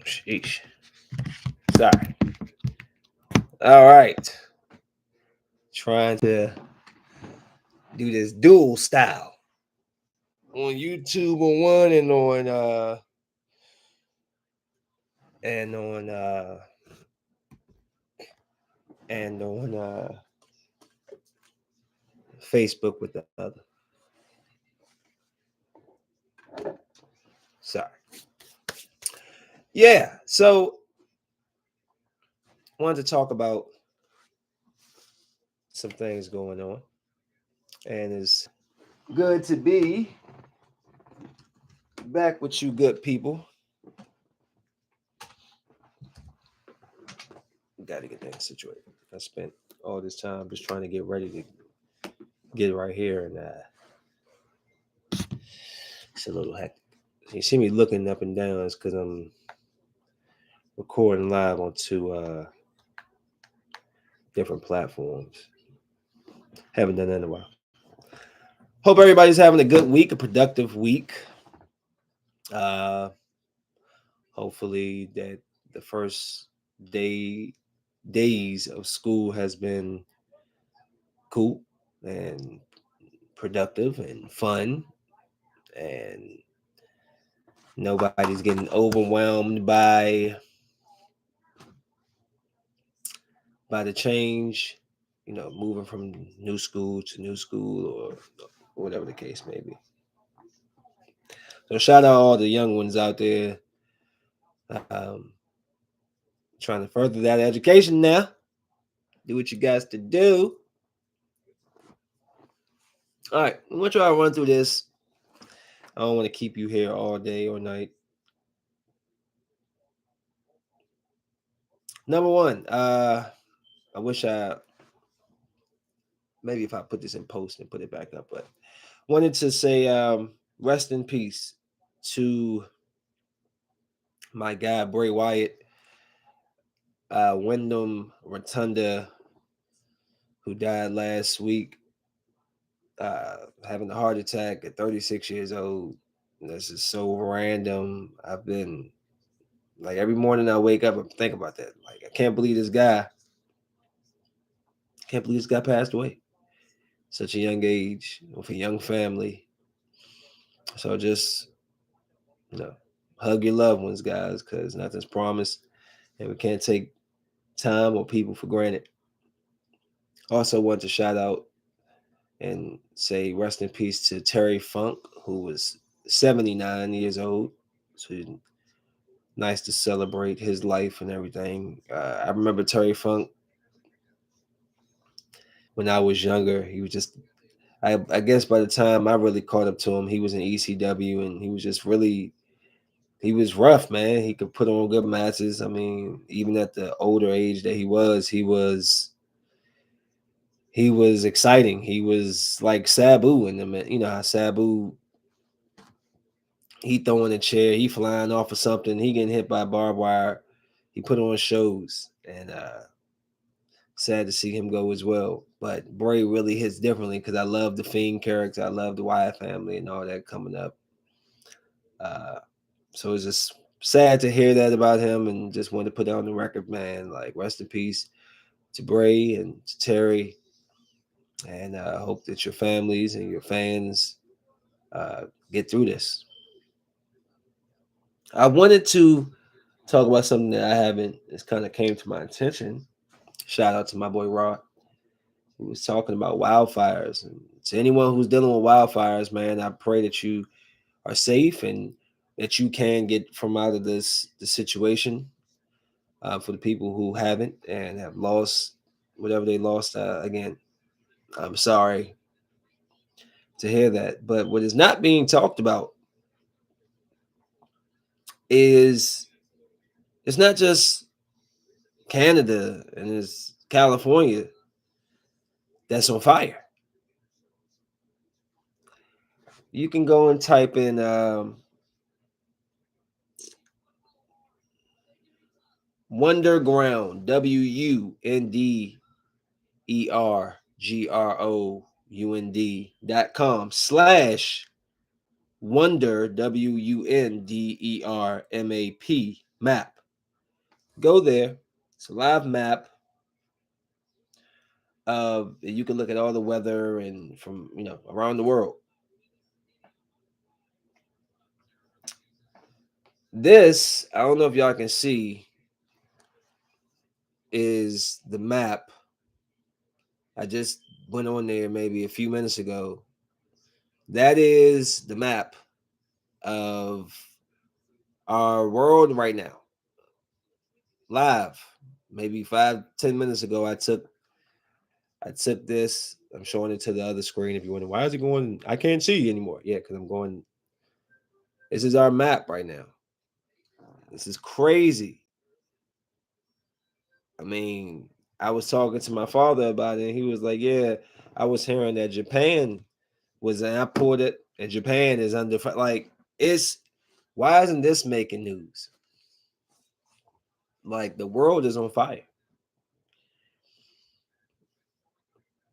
sheesh. Sorry. All right. Trying to do this dual style on YouTube on one and on and on Facebook with the other. Sorry. Yeah. So I wanted to talk about some things going on, and it's good to be back with you, good people. Got to get things situated. I spent all this time just trying to get ready to get right here, and it's a little hectic. You see me looking up and down, it's because I'm recording live on two different platforms. Haven't done that in a while. Hope everybody's having a good week, a productive week. Uh, hopefully that the first days of school has been cool and productive and fun, and nobody's getting overwhelmed by the change, moving from new school to new school or whatever the case may be. So shout out all the young ones out there um, trying to further that education now. Do what you guys to do. All right, I'm gonna try to run through this. I don't want to keep you here all day or night. Number one, I wish I maybe if I put this in post and put it back up, but wanted to say rest in peace to my guy Bray Wyatt, Wyndham Rotunda, who died last week, having a heart attack at 36 years old. This is so random. I've been like every morning I wake up and think about that. Like I can't believe this guy. Can't believe this guy passed away. Such a young age with a young family. So just hug your loved ones, guys, because nothing's promised, and we can't take time or people for granted. Also, want to shout out and say rest in peace to Terry Funk, who was 79 years old. So nice to celebrate his life and everything. I remember Terry Funk when I was younger. He was just, I guess by the time I really caught up to him, he was in ECW, and he was just really, he was rough, man. He could put on good matches. I mean, even at the older age that he was exciting. He was like Sabu in them. You know how Sabu, he throwing a chair, he flying off of something, he getting hit by barbed wire. He put on shows, and sad to see him go as well. But Bray really hits differently because I love the Fiend character. I love the Wyatt family and all that coming up. Uh, so it's just sad to hear that about him, and just wanted to put it on the record, man. Like rest in peace to Bray and to Terry, and I hope that your families and your fans get through this. I wanted to talk about something that I haven't. It's kind of came to my attention. Shout out to my boy Rod, who was talking about wildfires. And to anyone who's dealing with wildfires, man, I pray that you are safe and that you can get from out of the situation. For the people who haven't and have lost whatever they lost, again, I'm sorry to hear that. But what is not being talked about is it's not just Canada and it's California that's on fire. You can go and type in Wunderground, WUNDERGROUND.com/Wonder, WUNDERMAP map. Go there. It's a live map of you can look at all the weather and from around the world. This, I don't know if y'all can see, is the map. I just went on there maybe a few minutes ago. That is the map of our world right now. Live. Maybe 5-10 minutes ago, I took this. I'm showing it to the other screen. If you wonder why is it going, I can't see anymore. Yeah, because I'm going. This is our map right now. This is crazy. I mean, I was talking to my father about it, and he was like, "Yeah, I was hearing that Japan was, and I pulled it, and Japan is under like it's. Why isn't this making news? Like the world is on fire.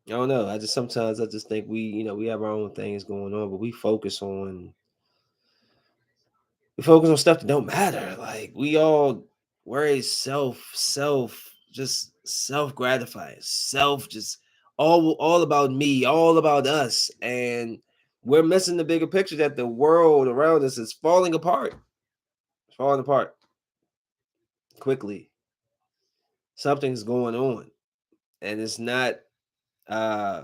I don't know. I just sometimes I just think we have our own things going on, but we focus on stuff that don't matter. Like we all worry just self gratifying, just all about me, all about us, and we're missing the bigger picture that the world around us is falling apart. It's falling apart quickly. Something's going on, and it's not uh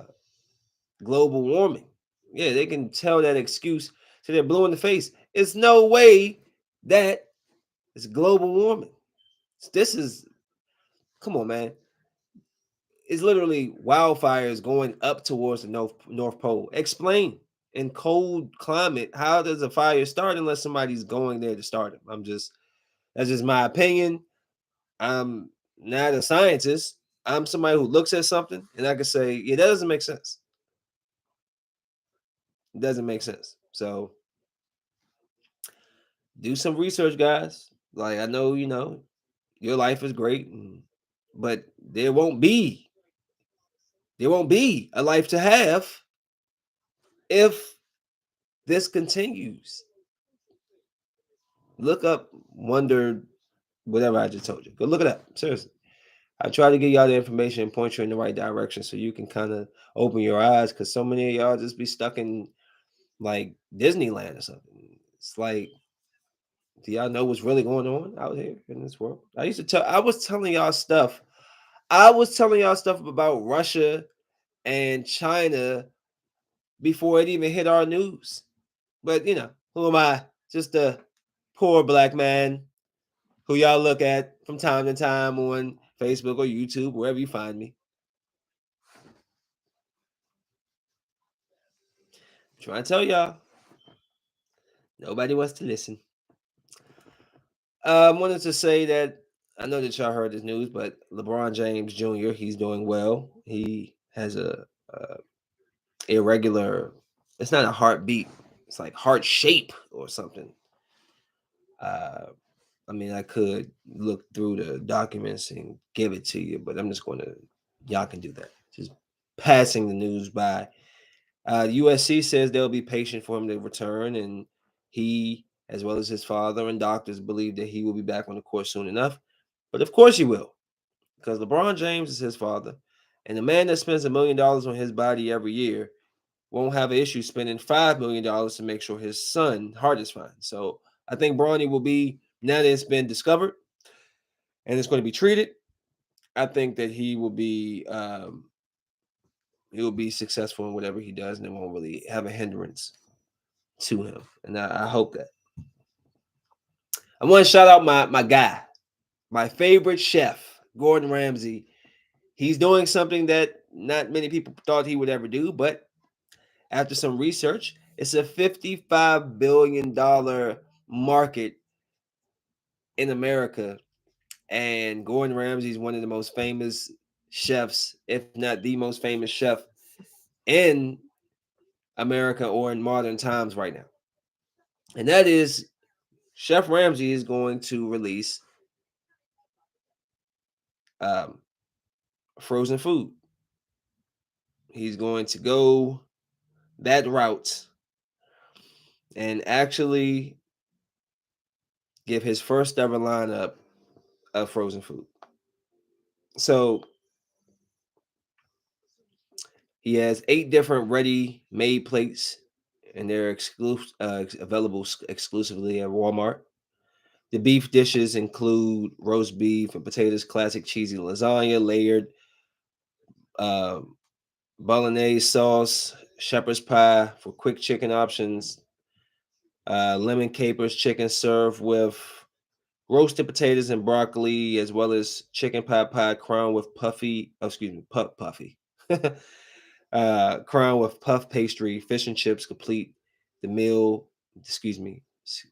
global warming. Yeah, they can tell that excuse to their blue in the face. It's no way that it's global warming. This is come on, man. It's literally wildfires going up towards the North Pole. Explain in cold climate how does a fire start unless somebody's going there to start it. That's just my opinion. I'm not a scientist. I'm somebody who looks at something and I can say, yeah, that doesn't make sense. It doesn't make sense. So do some research, guys. Like I know, your life is great, but there won't be a life to have if this continues. Look up Wonder, whatever I just told you. Go look it up. Seriously. I try to get y'all the information and point you in the right direction so you can kind of open your eyes because so many of y'all just be stuck in like Disneyland or something. It's like, do y'all know what's really going on out here in this world? I was telling y'all stuff. I was telling y'all stuff about Russia and China before it even hit our news. But who am I? Just a poor black man who y'all look at from time to time on Facebook or YouTube, wherever you find me. I'm trying to tell y'all, nobody wants to listen. I wanted to say that I know that y'all heard this news, but LeBron James Jr. he's doing well. He has a irregular. It's not a heartbeat. It's like heart shape or something. Uh, I mean, I could look through the documents and give it to you, but I'm just going to. Y'all can do that. Just passing the news by. USC says they'll be patient for him to return, and he, as well as his father and doctors, believe that he will be back on the court soon enough. But of course he will, because LeBron James is his father, and the man that spends $1 million on his body every year won't have an issue spending $5 million to make sure his son heart is fine. So I think Bronny will be, now that it's been discovered and it's going to be treated. I think that he will be successful in whatever he does, and it won't really have a hindrance to him. And I hope that. I want to shout out my guy, my favorite chef, Gordon Ramsay. He's doing something that not many people thought he would ever do, but after some research, it's a $55 billion market in America. And Gordon Ramsay is one of the most famous chefs, if not the most famous chef in America or in modern times right now. And that is Chef Ramsay is going to release um, frozen food. He's going to go that route and actually give his first ever lineup of frozen food. So he has 8 different ready-made plates, and they're available exclusively at Walmart. The beef dishes include roast beef and potatoes, classic cheesy lasagna, layered uh, bolognese sauce, shepherd's pie for quick chicken options, lemon capers chicken served with roasted potatoes and broccoli, as well as chicken pot pie crowned with puffy, crowned with puff pastry, fish and chips complete the meal. Excuse me.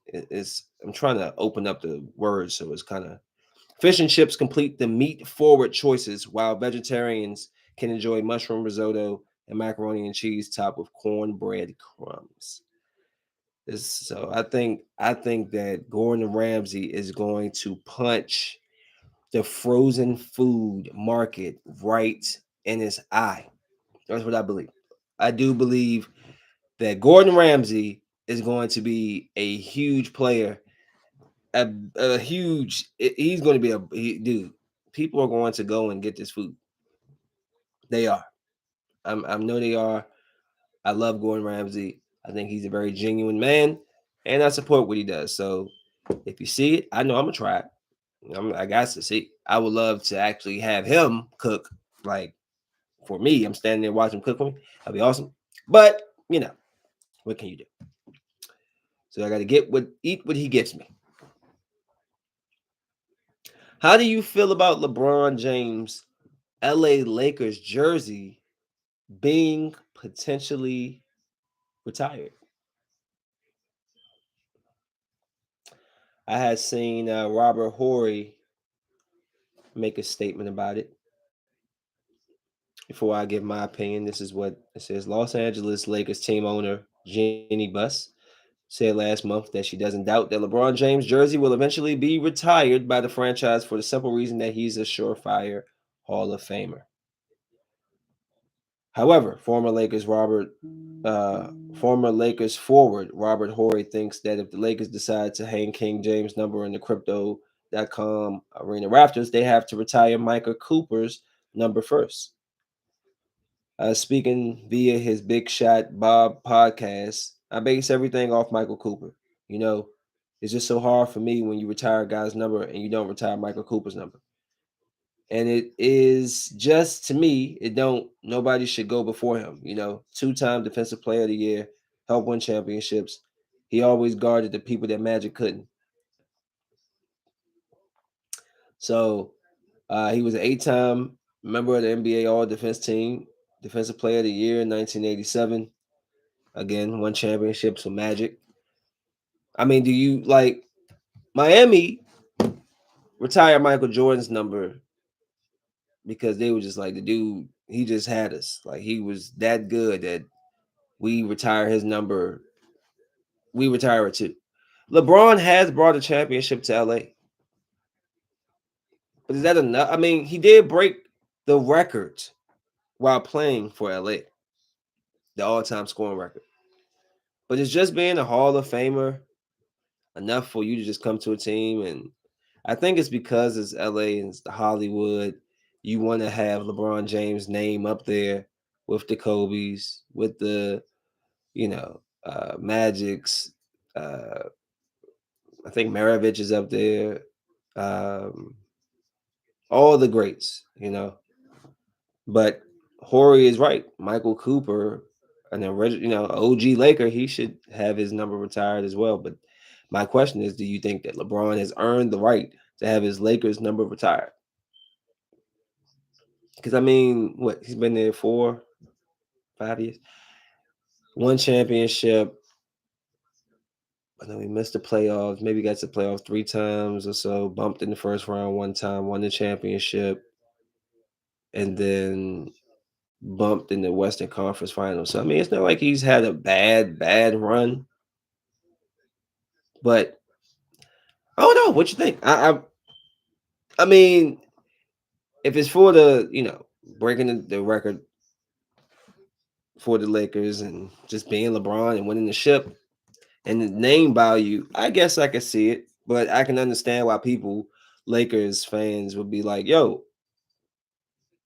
It's I'm trying to open up the words so it's kind of fish and chips complete the meat forward choices, while vegetarians can enjoy mushroom risotto and macaroni and cheese topped with cornbread crumbs. So I think that Gordon Ramsay is going to punch the frozen food market right in his eye. That's what I believe. I do believe that Gordon Ramsay is going to be a huge player, a huge. He's going to be dude. People are going to go and get this food. They are. I know they are. I love Gordon Ramsay. I think he's a very genuine man, and I support what he does. So if you see it, I know I'm gonna try it. I got to see. I would love to actually have him cook. Like for me, I'm standing there watching him cook for me. That'd be awesome. But what can you do? So I got to eat what he gives me. How do you feel about LeBron James' LA Lakers jersey being potentially retired? I had seen Robert Horry make a statement about it. Before I give my opinion, this is what it says. Los Angeles Lakers team owner Jeannie Buss said last month that she doesn't doubt that LeBron James' jersey will eventually be retired by the franchise for the simple reason that he's a surefire Hall of Famer. However, former Lakers forward Robert Horry thinks that if the Lakers decide to hang King James' number in the Crypto.com arena rafters, they have to retire Michael Cooper's number first. Speaking via his Big Shot Bob podcast, I base everything off Michael Cooper. You know, it's just so hard for me when you retire a guy's number and you don't retire Michael Cooper's number. And it is just to me, it don't nobody should go before him. 2-time defensive player of the year, helped win championships. He always guarded the people that Magic couldn't. So he was an 8-time member of the NBA All Defense Team, defensive player of the year in 1987. Again, won championships with Magic. I mean, do you like Miami retire Michael Jordan's number because they were just like the dude, he just had us. Like he was that good that we retire his number. We retire it too. LeBron has brought a championship to LA. But is that enough? I mean, he did break the record while playing for LA, the all-time scoring record. But it's just being a Hall of Famer enough for you to just come to a team. And I think it's because it's LA and it's the Hollywood. You want to have LeBron James' name up there with the Kobe's, with the, Magic's. I think Maravich is up there. Um, all the greats. But Horry is right. Michael Cooper, an original, OG Laker, he should have his number retired as well. But my question is, do you think that LeBron has earned the right to have his Lakers number retired? Because I mean, what he's been there 5 years, one championship. I know he missed the playoffs. Maybe got to the playoffs 3 times or so. Bumped in the first round one time. Won the championship, and then bumped in the Western Conference Finals. So I mean, it's not like he's had a bad run. But I don't know what you think. I mean, if it's for the breaking the record for the Lakers and just being LeBron and winning the ship and the name value, I guess I can see it. But I can understand why people Lakers fans would be like, "Yo,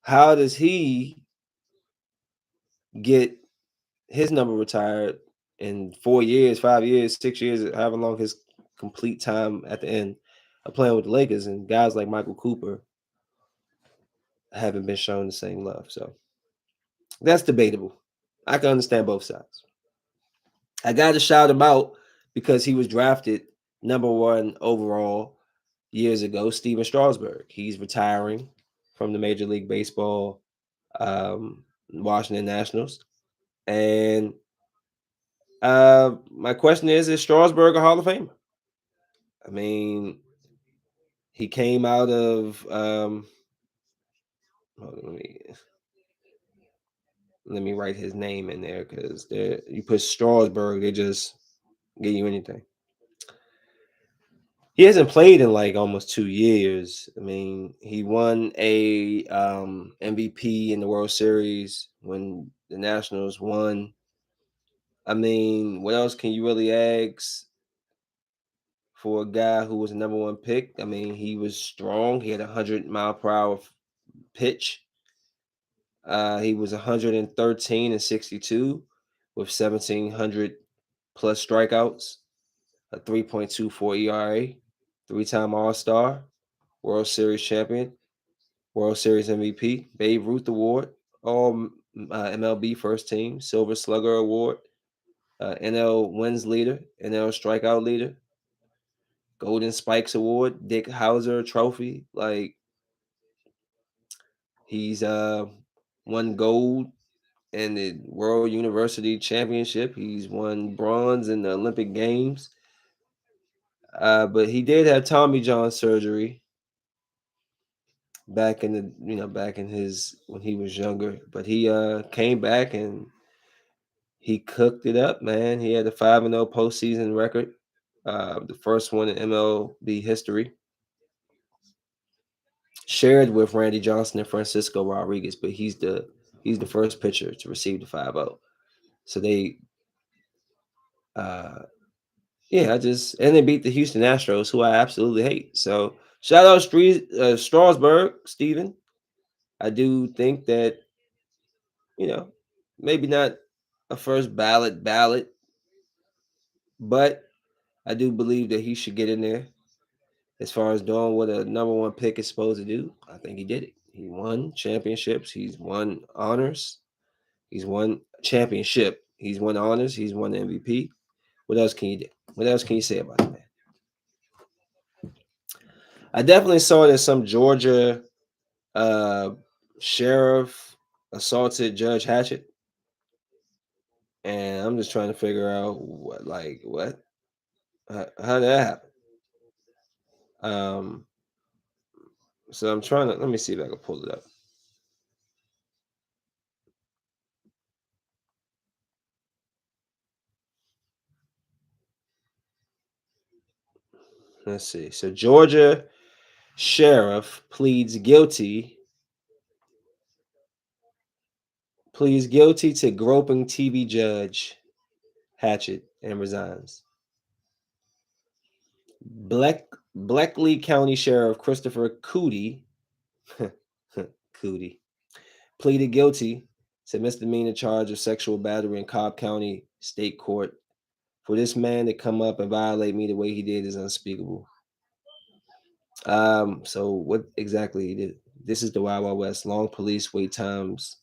how does he get his number retired in 4 years, 5 years, 6 years, however long his complete time at the end of playing with the Lakers, and guys like Michael Cooper haven't been shown the same love." So that's debatable. I can understand both sides. I got to shout him out because he was drafted number one overall years ago. Steven Strasburg. He's retiring from the Major League Baseball, Washington Nationals. And my question is Strasburg a Hall of Famer? I mean, he came out of hold on, let me write his name in there because you put Strasburg, they just get you anything. He hasn't played in like almost 2 years. I mean, he won a MVP in the World Series when the Nationals won. I mean, what else can you really ask for a guy who was the number one pick? I mean, he was strong. He had a 100-mile-per-hour pitch. He was 113 and 62 with 1,700 plus strikeouts, a 3.24 ERA, three-time All-Star, World Series champion, World Series MVP, Babe Ruth Award, All MLB First Team, Silver Slugger Award, NL Wins Leader, NL Strikeout Leader, Golden Spikes Award, Dick Hauser Trophy. Like he's won gold in the World University Championship. He's won bronze in the Olympic Games. But he did have Tommy John surgery back in back in his when he was younger. But he came back and he cooked it up, man. He had a 5-0 postseason record, the first one in MLB history, shared with Randy Johnson and Francisco Rodriguez. But he's the first pitcher to receive the 5-0. So they, uh, yeah, and they beat the Houston Astros, who I absolutely hate. So shout out Strasburg, Steven. I do think that maybe not a first ballot, but I do believe that he should get in there. As far as doing what a number one pick is supposed to do, I think he did it. He won championships. He's won honors. He's won championship. He's won honors. He's won MVP. What else can you do? What else can you say about that? I definitely saw that some Georgia uh, sheriff assaulted Judge Hatchett, and I'm just trying to figure out what, how did that happen? Um, so I'm trying to let me see if I can pull it up. Let's see. So Georgia sheriff pleads guilty to groping TV judge Hatchett and resigns. Bleckley County Sheriff Christopher Cootie Cootie pleaded guilty to misdemeanor charge of sexual battery in Cobb County State Court. For this man to come up and violate me the way he did is unspeakable. So what exactly he did? This is the Wild Wild West. Long police wait times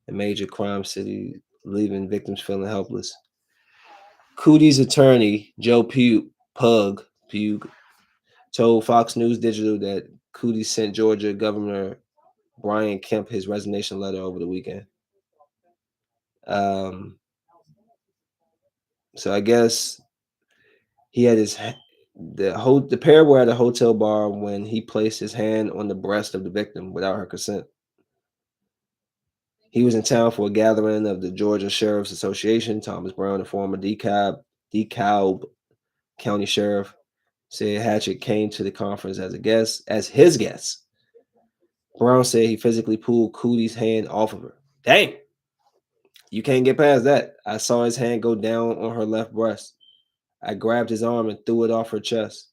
in major crime city, leaving victims feeling helpless. Cootie's attorney, Joe Pug, told Fox News Digital that Cootie sent Georgia Governor Brian Kemp his resignation letter over the weekend. So I guess he had the pair were at a hotel bar when he placed his hand on the breast of the victim without her consent. He was in town for a gathering of the Georgia Sheriff's Association. Thomas Brown, the former DeKalb County Sheriff, said Hatchett came to the conference as his guest. Brown said he physically pulled Cootie's hand off of her. Dang, you can't get past that. I saw his hand go down on her left breast. I grabbed his arm and threw it off her chest.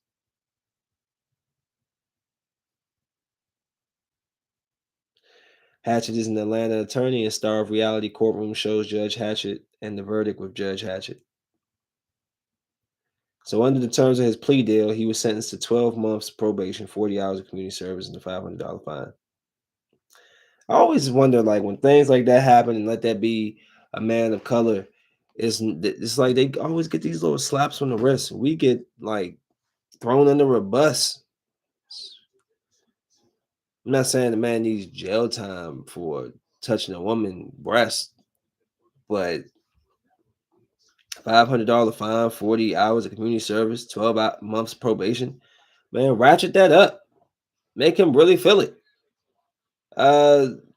Hatchett is an Atlanta attorney and star of reality courtroom shows Judge Hatchett and The Verdict with Judge Hatchett. So under the terms of his plea deal, he was sentenced to 12 months probation, 40 hours of community service, and a $500 fine. I always wonder, like, when things like that happen, and let that be a man of color, it's like they always get these little slaps on the wrist. We get like thrown under a bus. I'm not saying the man needs jail time for touching a woman's breast, but $500 fine, 40 hours of community service, 12 months probation. Man, ratchet that up. Make him really feel it.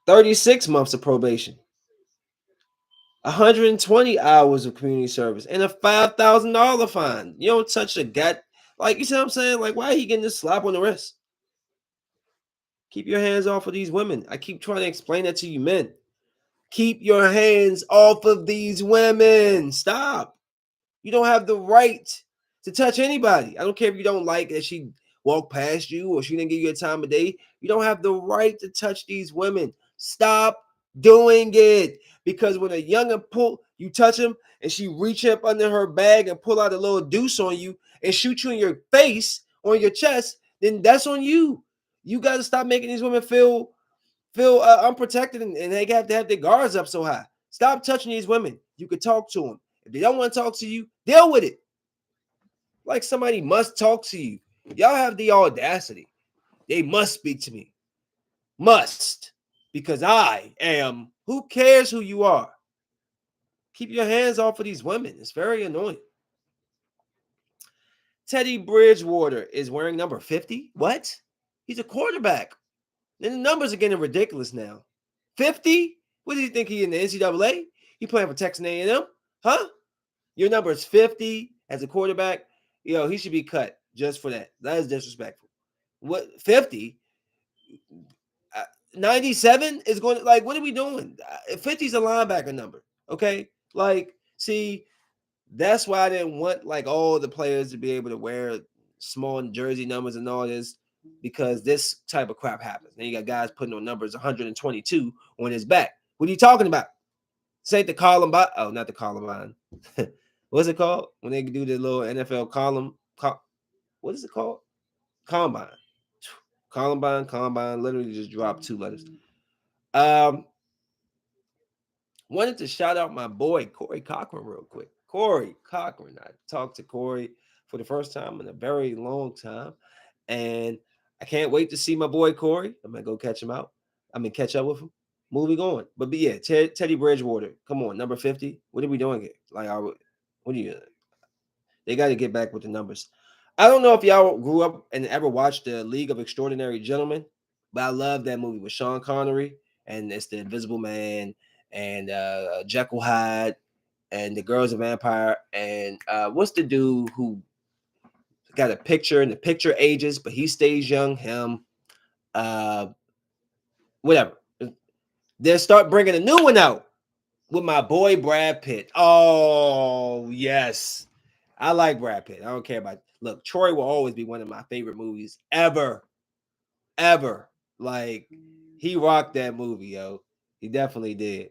36 months of probation, 120 hours of community service, and a $5,000 fine. You don't touch a gut. Like, you see what I'm saying? Like, why are he getting this slap on the wrist? Keep your hands off of these women. I keep trying to explain that to you men. Keep your hands off of these women. Stop. You don't have the right to touch anybody. I don't care if you don't like that she walked past you or she didn't give you a time of day. You don't have the right to touch these women. Stop doing it. Because when a youngin you touch him and she reach up under her bag and pull out a little deuce on you and shoot you in your face or in your chest, then that's on you. You got to stop making these women feel unprotected and they have to have their guards up so high. Stop touching these women. You could talk to them. If they don't want to talk to you, deal with it. Like somebody must talk to you. Y'all have the audacity. They must speak to me. Must. Because I am. Who cares who you are? Keep your hands off of these women. It's very annoying. Teddy Bridgewater is wearing number 50. What? He's a quarterback. And the numbers are getting ridiculous now. 50? What do you think he in the NCAA? He playing for Texas A&M? Huh? Your number is 50 as a quarterback. He should be cut just for that. That is disrespectful. What 50? 97 is going to, like, what are we doing? 50 is a linebacker number. Okay. Like, see, that's why I didn't want like all the players to be able to wear small jersey numbers and all this, because this type of crap happens. Then you got guys putting on numbers 122 on his back. What are you talking about? This ain't the Columbine. Oh, not the Columbine. What's it called when they do the little NFL what is it called? Combine. Combine. Literally just dropped 2 letters. Wanted to shout out my boy Corey Cochran real quick. Corey Cochran. I talked to Corey for the first time in a very long time, and I can't wait to see my boy Corey. I'm gonna go catch him out. Catch up with him. Moving on. But yeah, Teddy Bridgewater. Come on, number 50. What are we doing here? Like, what are you? They got to get back with the numbers. I don't know if y'all grew up and ever watched the League of Extraordinary Gentlemen, but I love that movie with Sean Connery, and it's the Invisible Man and Jekyll Hyde and the girl's a vampire, and what's the dude who got a picture and the picture ages but he stays young? Him, whatever. They'll start bringing a new one out with my boy Brad Pitt. Oh yes, I like Brad Pitt. I don't care about. Look, Troy will always be one of my favorite movies ever. Like, he rocked that movie, yo. He definitely did.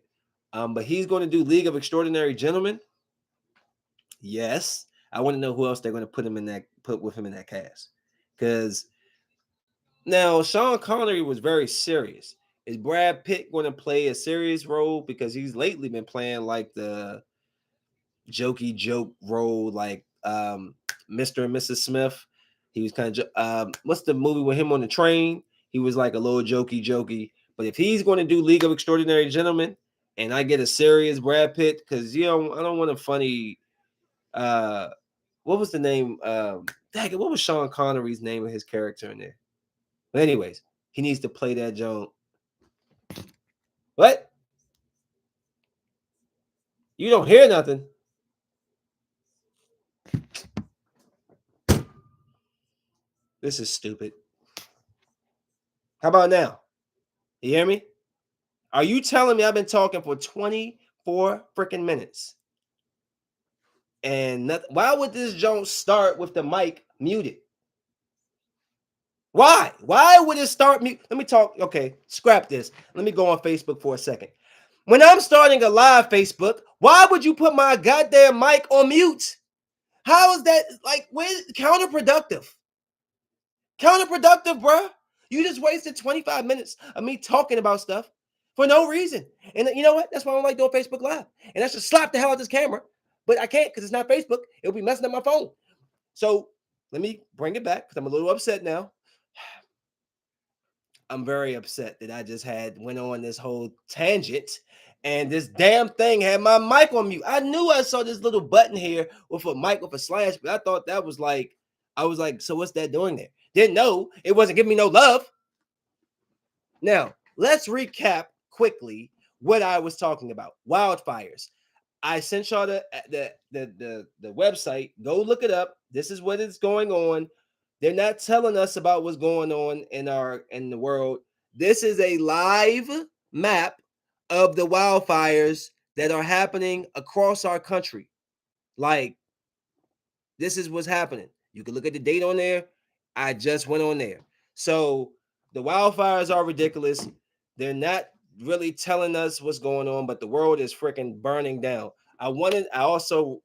But he's going to do League of Extraordinary Gentlemen. Yes, I want to know who else they're going to put with him in that cast. Because now Sean Connery was very serious. Is Brad Pitt going to play a serious role? Because he's lately been playing like the jokey joke role, like Mr. and Mrs. Smith. He was kind of what's the movie with him on the train? He was like a little jokey. But if he's going to do League of Extraordinary Gentlemen, and I get a serious Brad Pitt, because I don't want a funny. What was the name? What was Sean Connery's name of his character in there? But anyways, he needs to play that joke. What? You don't hear nothing. This is stupid. How about now? You hear me? Are you telling me I've been talking for 24 freaking minutes? And why would this joke start with the mic muted? Why? Why would it start me? Let me talk. Okay, scrap this. Let me go on Facebook for a second. When I'm starting a live Facebook, why would you put my goddamn mic on mute? How is that like counterproductive? Counterproductive, bruh. You just wasted 25 minutes of me talking about stuff for no reason. And you know what? That's why I don't like doing Facebook Live. And I should slap the hell out this camera, but I can't because it's not Facebook. It'll be messing up my phone. So let me bring it back because I'm a little upset now. I'm very upset that I just went on this whole tangent and this damn thing had my mic on mute. I knew I saw this little button here with a mic with a slash, but I thought that was like, I was like, so what's that doing there? Didn't know it wasn't giving me no love. Now, let's recap quickly what I was talking about. Wildfires. I sent y'all the website. Go look it up. This is what is going on. They're not telling us about what's going on in the world. This is a live map of the wildfires that are happening across our country. Like, this is what's happening. You can look at the date on there. I just went on there. So the wildfires are ridiculous. They're not really telling us what's going on, but the world is freaking burning down. I also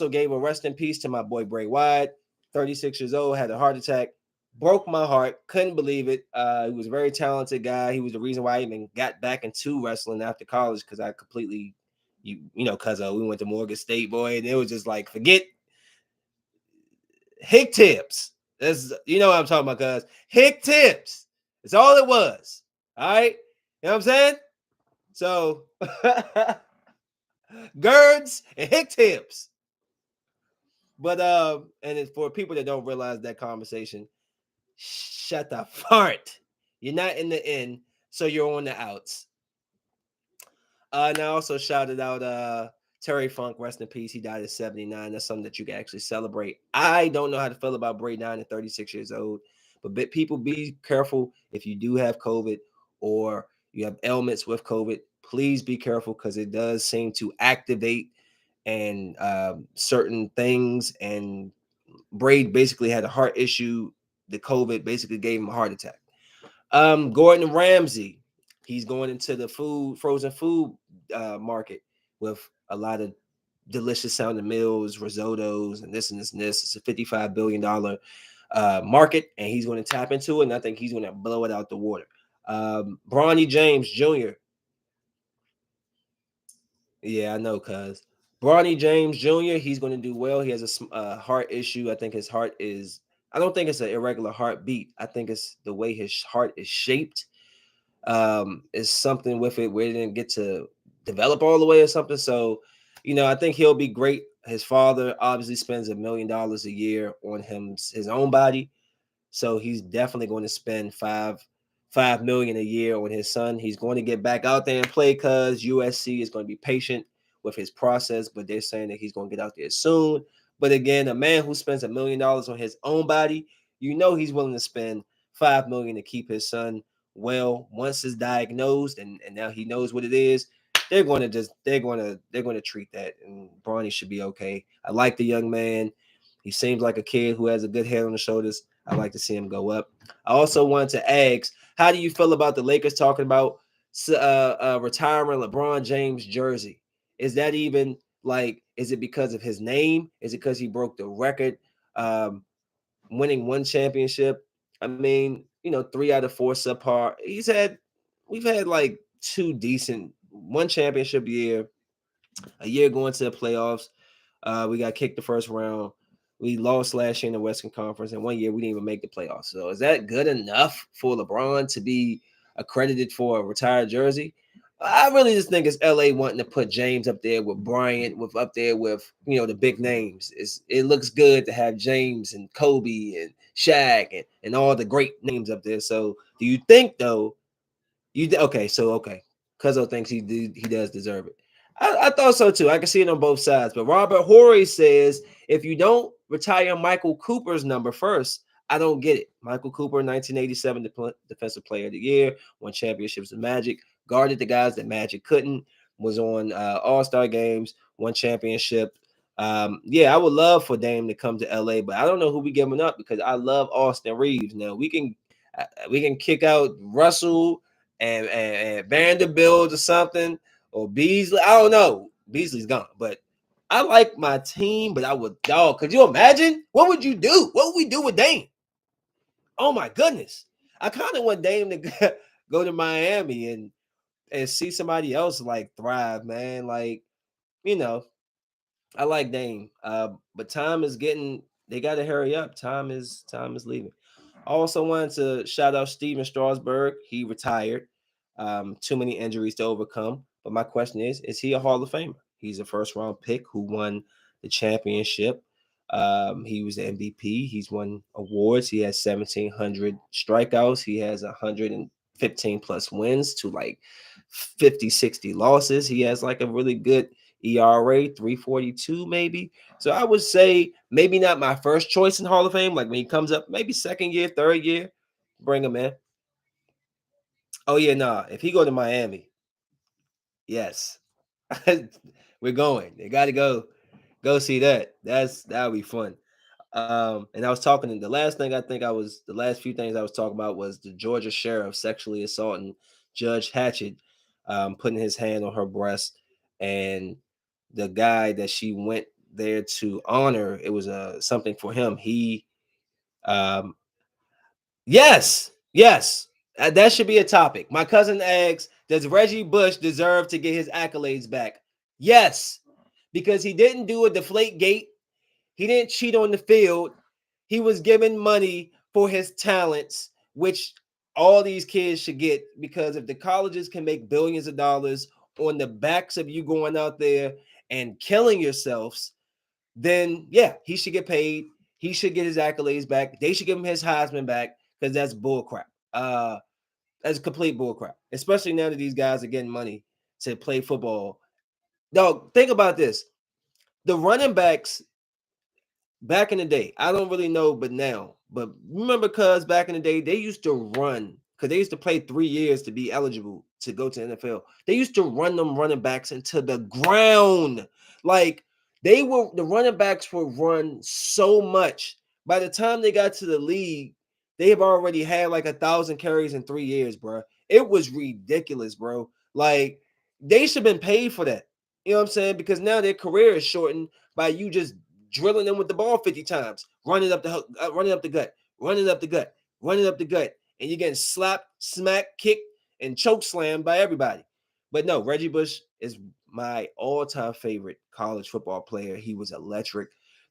gave a rest in peace to my boy Bray Wyatt, 36 years old, had a heart attack. Broke my heart. Couldn't believe it. He was a very talented guy. He was the reason why I even got back into wrestling after college because I completely, because we went to Morgan State, boy, and it was just like, forget hick tips. That's what I'm talking about, cuz hick tips. It's all it was. All right. You know what I'm saying? So girds and hick tips. But and for people that don't realize that conversation, shut the fart. You're not in the in, so you're on the outs. And I also shouted out Terry Funk, rest in peace. He died at 79. That's something that you can actually celebrate. I don't know how to feel about Bray 9 at 36 years old, but people be careful if you do have COVID or you have ailments with COVID. Please be careful because it does seem to activate and certain things. And Bray basically had a heart issue. The COVID basically gave him a heart attack. Gordon Ramsay, he's going into the frozen food market with a lot of delicious sounding meals, risottos, and this and this and this. It's a $55 billion market, and he's going to tap into it, and I think he's going to blow it out the water. Bronny James Jr. Yeah, I know, cuz. Bronny James Jr., he's going to do well. He has a heart issue. I think his heart is, I don't think it's an irregular heartbeat. I think it's the way his heart is shaped. Is something with it where it didn't get to develop all the way or something. So, I think he'll be great. His father obviously spends $1 million a year on his own body. So he's definitely going to spend five million a year on his son. He's going to get back out there and play because USC is going to be patient with his process, but they're saying that he's going to get out there soon. But again, a man who spends $1 million on his own body, he's willing to spend $5 million to keep his son well. Once it's diagnosed and now he knows what it is, they're going to treat that, and Bronny should be okay. I like the young man. He seems like a kid who has a good head on the shoulders. I like to see him go up. I also wanted to ask, how do you feel about the Lakers talking about retiring LeBron James jersey? Is that even is it because of his name? Is it because he broke the record, winning one championship? I mean, 3 out of 4 subpar. We've had like 2 decent, one championship year, a year going to the playoffs. We got kicked the first round. We lost last year in the Western Conference, and one year we didn't even make the playoffs. So is that good enough for LeBron to be accredited for a retired jersey? I really just think it's LA wanting to put James up there with Bryant, with the big names. It looks good to have James and Kobe and Shaq and all the great names up there. So do you think though? Okay? Cuzzo thinks he does deserve it. I thought so too. I can see it on both sides. But Robert Horry says if you don't retire Michael Cooper's number first, I don't get it. Michael Cooper, 1987 Defensive Player of the Year, won championships with Magic, guarded the guys that Magic couldn't, was on All-Star games, won championship. Yeah, I would love for Dame to come to LA, but I don't know who we giving up because I love Austin Reeves. Now we can kick out Russell and Vanderbilt or something or Beasley. I don't know. Beasley's gone, but I like my team. But I would dog. Could you imagine? What would you do? What would we do with Dame? Oh my goodness! I kind of want Dame to go to Miami and see somebody else like thrive, man. Like you know, I like Dame, but time is getting. They got to hurry up. Time is leaving. I also wanted to shout out Steven Strasburg. He retired. Too many injuries to overcome. But my question is he a Hall of Famer? He's a first round pick who won the championship. He was the MVP. He's won awards. He has 1,700 strikeouts. He has 115 plus wins to like 50, 60 losses. He has like a really good ERA, 342 maybe. So I would say maybe not my first choice in Hall of Fame. Like when he comes up, maybe second year, third year, bring him in. Oh yeah, nah. If he go to Miami, yes, we're going. They got to go see that. That'll be fun. And I was talking. The last thing I think I was the last few things I was talking about was the Georgia sheriff sexually assaulting Judge Hatchett, putting his hand on her breast, and the guy that she went there to honor. It was something for him. Um, yes, that should be a topic. My cousin asks, does Reggie Bush deserve to get his accolades back? Yes, because he didn't do a deflate gate. He didn't cheat on the field. He was given money for his talents, which all these kids should get because if the colleges can make billions of dollars on the backs of you going out there and killing yourselves, then yeah, he should get paid. He should get his accolades back. They should give him his Heisman back because that's bullcrap. That's complete bullcrap, especially now that these guys are getting money to play football. Dog, think about this. The running backs back in the day, I don't really know, but now, but remember, cuz back in the day, they used to run because they used to play 3 years to be eligible to go to NFL. They used to run them running backs into the ground. Like the running backs would run so much. By the time they got to the league, they have already had like 1,000 carries in 3 years, bro. It was ridiculous, bro. Like they should have been paid for that. You know what I'm saying? Because now their career is shortened by you just drilling them with the ball 50 times, running up the gut, running up the gut, running up the gut, and you're getting slapped, smacked, kicked, and choke slammed by everybody. But no, Reggie Bush is my all-time favorite college football player. He was electric.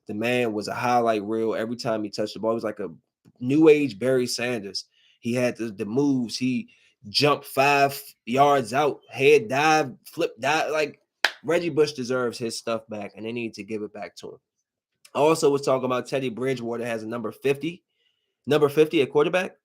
The man was a highlight reel every time he touched the ball. He was like a new age Barry Sanders. He had the moves. He jumped 5 yards out, head dive, flip dive. Like Reggie Bush deserves his stuff back, and they need to give it back to him. I also was talking about Teddy Bridgewater has a number 50 at quarterback.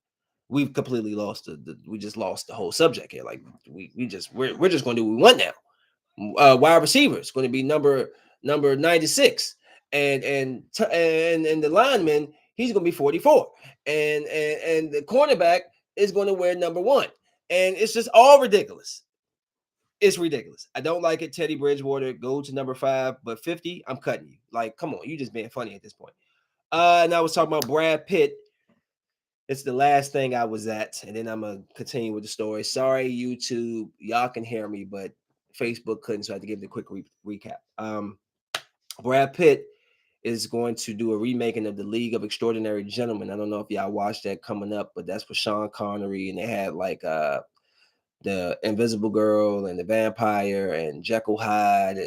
We've completely lost we just lost the whole subject here. Like we're just going to do what we want now. Wide receiver is going to be number 96, and the lineman he's going to be 44, and the cornerback is going to wear number 1, and it's just all ridiculous. It's ridiculous. I don't like it. Teddy Bridgewater, go to number 5, but 50, I'm cutting you. Like, come on, you just being funny at this point. And I was talking about Brad Pitt. It's the last thing I was at, and then I'm gonna continue with the story. Sorry, YouTube, y'all can hear me, but Facebook couldn't, so I had to give the quick recap. Brad Pitt is going to do a remaking of the League of Extraordinary Gentlemen. I don't know if y'all watched that coming up, but that's with Sean Connery, and they had like the Invisible Girl and the Vampire and Jekyll Hyde,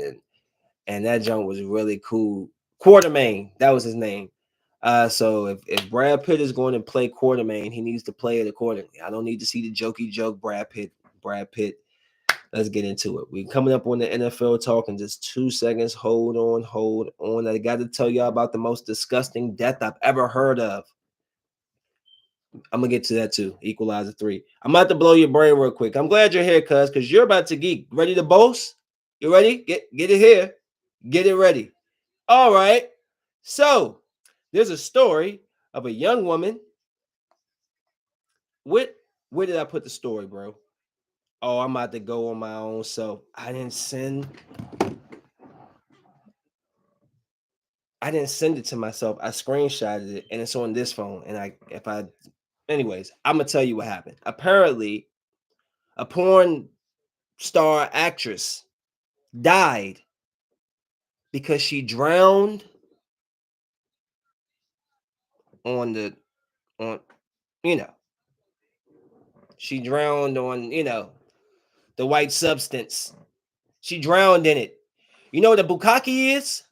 and that junk was really cool. Quartermain, that was his name. So if Brad Pitt is going to play Quartermain, he needs to play it accordingly. I don't need to see the jokey joke Brad Pitt. Brad Pitt. Let's get into it. We're coming up on the NFL talk in just 2 seconds. Hold on, hold on. I got to tell y'all about the most disgusting death I've ever heard of. I'm gonna get to that too. Equalizer 3. I'm about to blow your brain real quick. I'm glad you're here, cuz, because you're about to geek. Ready to boast? You ready? Get it here. Get it ready. All right. So there's a story of a young woman. Where did I put the story, bro? Oh, I'm about to go on my own self. I didn't send. I didn't send it to myself. I screenshotted it, and it's on this phone. And anyways, I'm gonna tell you what happened. Apparently, a porn star actress died because she drowned on the on you know she drowned on the white substance. She drowned in it. You know what a bukkake is?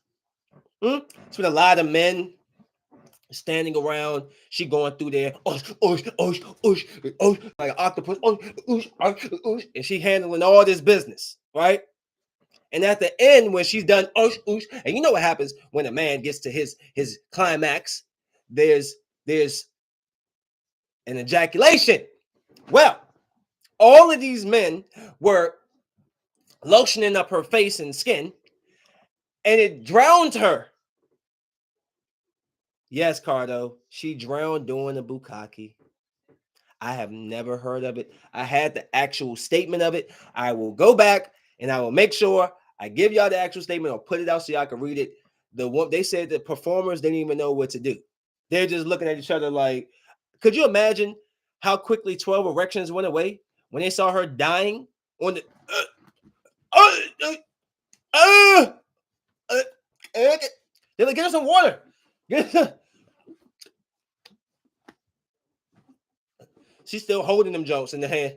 It's when a lot of men standing around. She going through there, like an octopus, and she handling all this business, right? And at the end, when she's done, and you know what happens when a man gets to his climax? There's an ejaculation. Well, all of these men were lotioning up her face and skin, and it drowned her. Yes, Cardo, she drowned doing a bukkake. I have never heard of it. I had the actual statement of it. I will go back and I will make sure I give y'all the actual statement or put it out so y'all can read it. The one they said the performers didn't even know what to do. They're just looking at each other like, could you imagine how quickly 12 erections went away when they saw her dying on the uh, they're like, get us some water. She's still holding them jokes in the hand.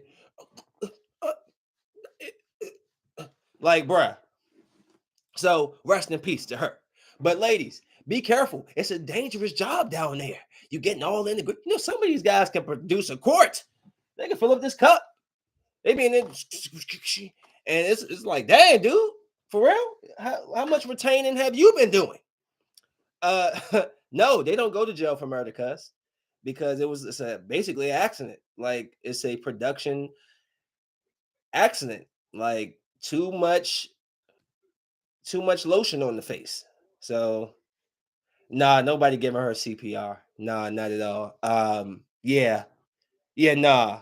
Like, bruh. So rest in peace to her. But ladies, be careful. It's a dangerous job down there. You're getting all in the. Some of these guys can produce a quart. They can fill up this cup. They be in it, and it's like, dang, dude, for real? How much retaining have you been doing? No, they don't go to jail for murder, cuz, because it's basically an accident. Like, it's a production accident. Like, too much lotion on the face. So nah, nobody giving her CPR. Nah, not at all. Yeah, nah.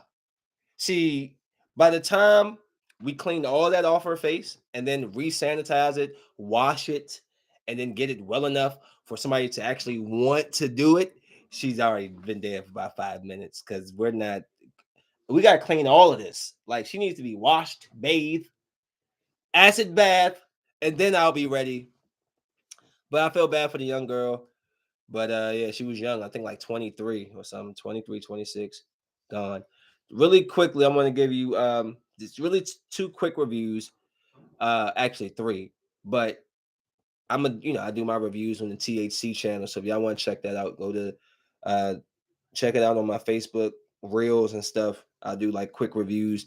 See, by the time we clean all that off her face and then re-sanitize it, wash it, and then get it well enough for somebody to actually want to do it, she's already been there for about 5 minutes because we gotta clean all of this. Like, she needs to be washed, bathed, acid bath, and then I'll be ready. But I feel bad for the young girl. But yeah, she was young. I think like 23 or something, 23, 26, gone. Really quickly, I'm going to give you just really two quick reviews. Actually three, but I do my reviews on the THC channel. So if y'all want to check that out, go to check it out on my Facebook reels and stuff. I'll do like quick reviews.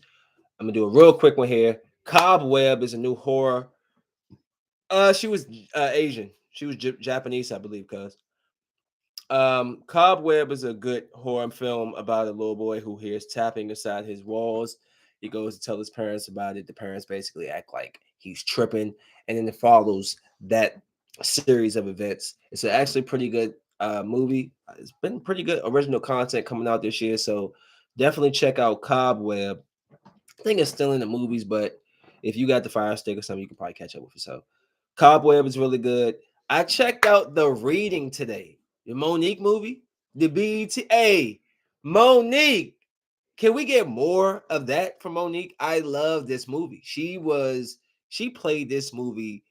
I'm gonna do a real quick one here. Cobweb is a new horror. She was Asian. She was Japanese, I believe, cuz. Cobweb is a good horror film about a little boy who hears tapping inside his walls. He goes to tell his parents about it. The parents basically act like he's tripping, and then it follows that series of events. It's actually pretty good movie. It's been pretty good original content coming out this year, so definitely check out Cobweb. I think it's still in the movies, but if you got the Fire Stick or something, you can probably catch up with it. So Cobweb is really good. I checked out The Reading today. The Monique movie, the BETA. Monique, can we get more of that from Monique? I love this movie. She played this movie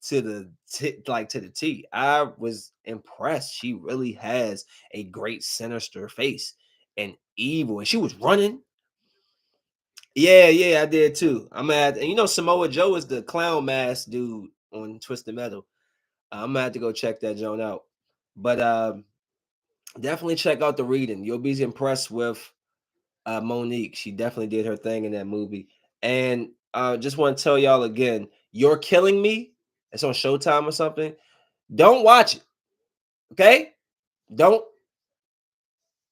to the to the T. I was impressed. She really has a great sinister face and evil, and she was running. Yeah, I did too. I'm at, and Samoa Joe is the clown mask dude on Twisted Metal. I'm gonna have to go check that joint out. But definitely check out The Reading. You'll be impressed with Monique. She definitely did her thing in that movie. And just want to tell y'all again, You're Killing Me. It's on Showtime or something. Don't watch it. Okay? Don't.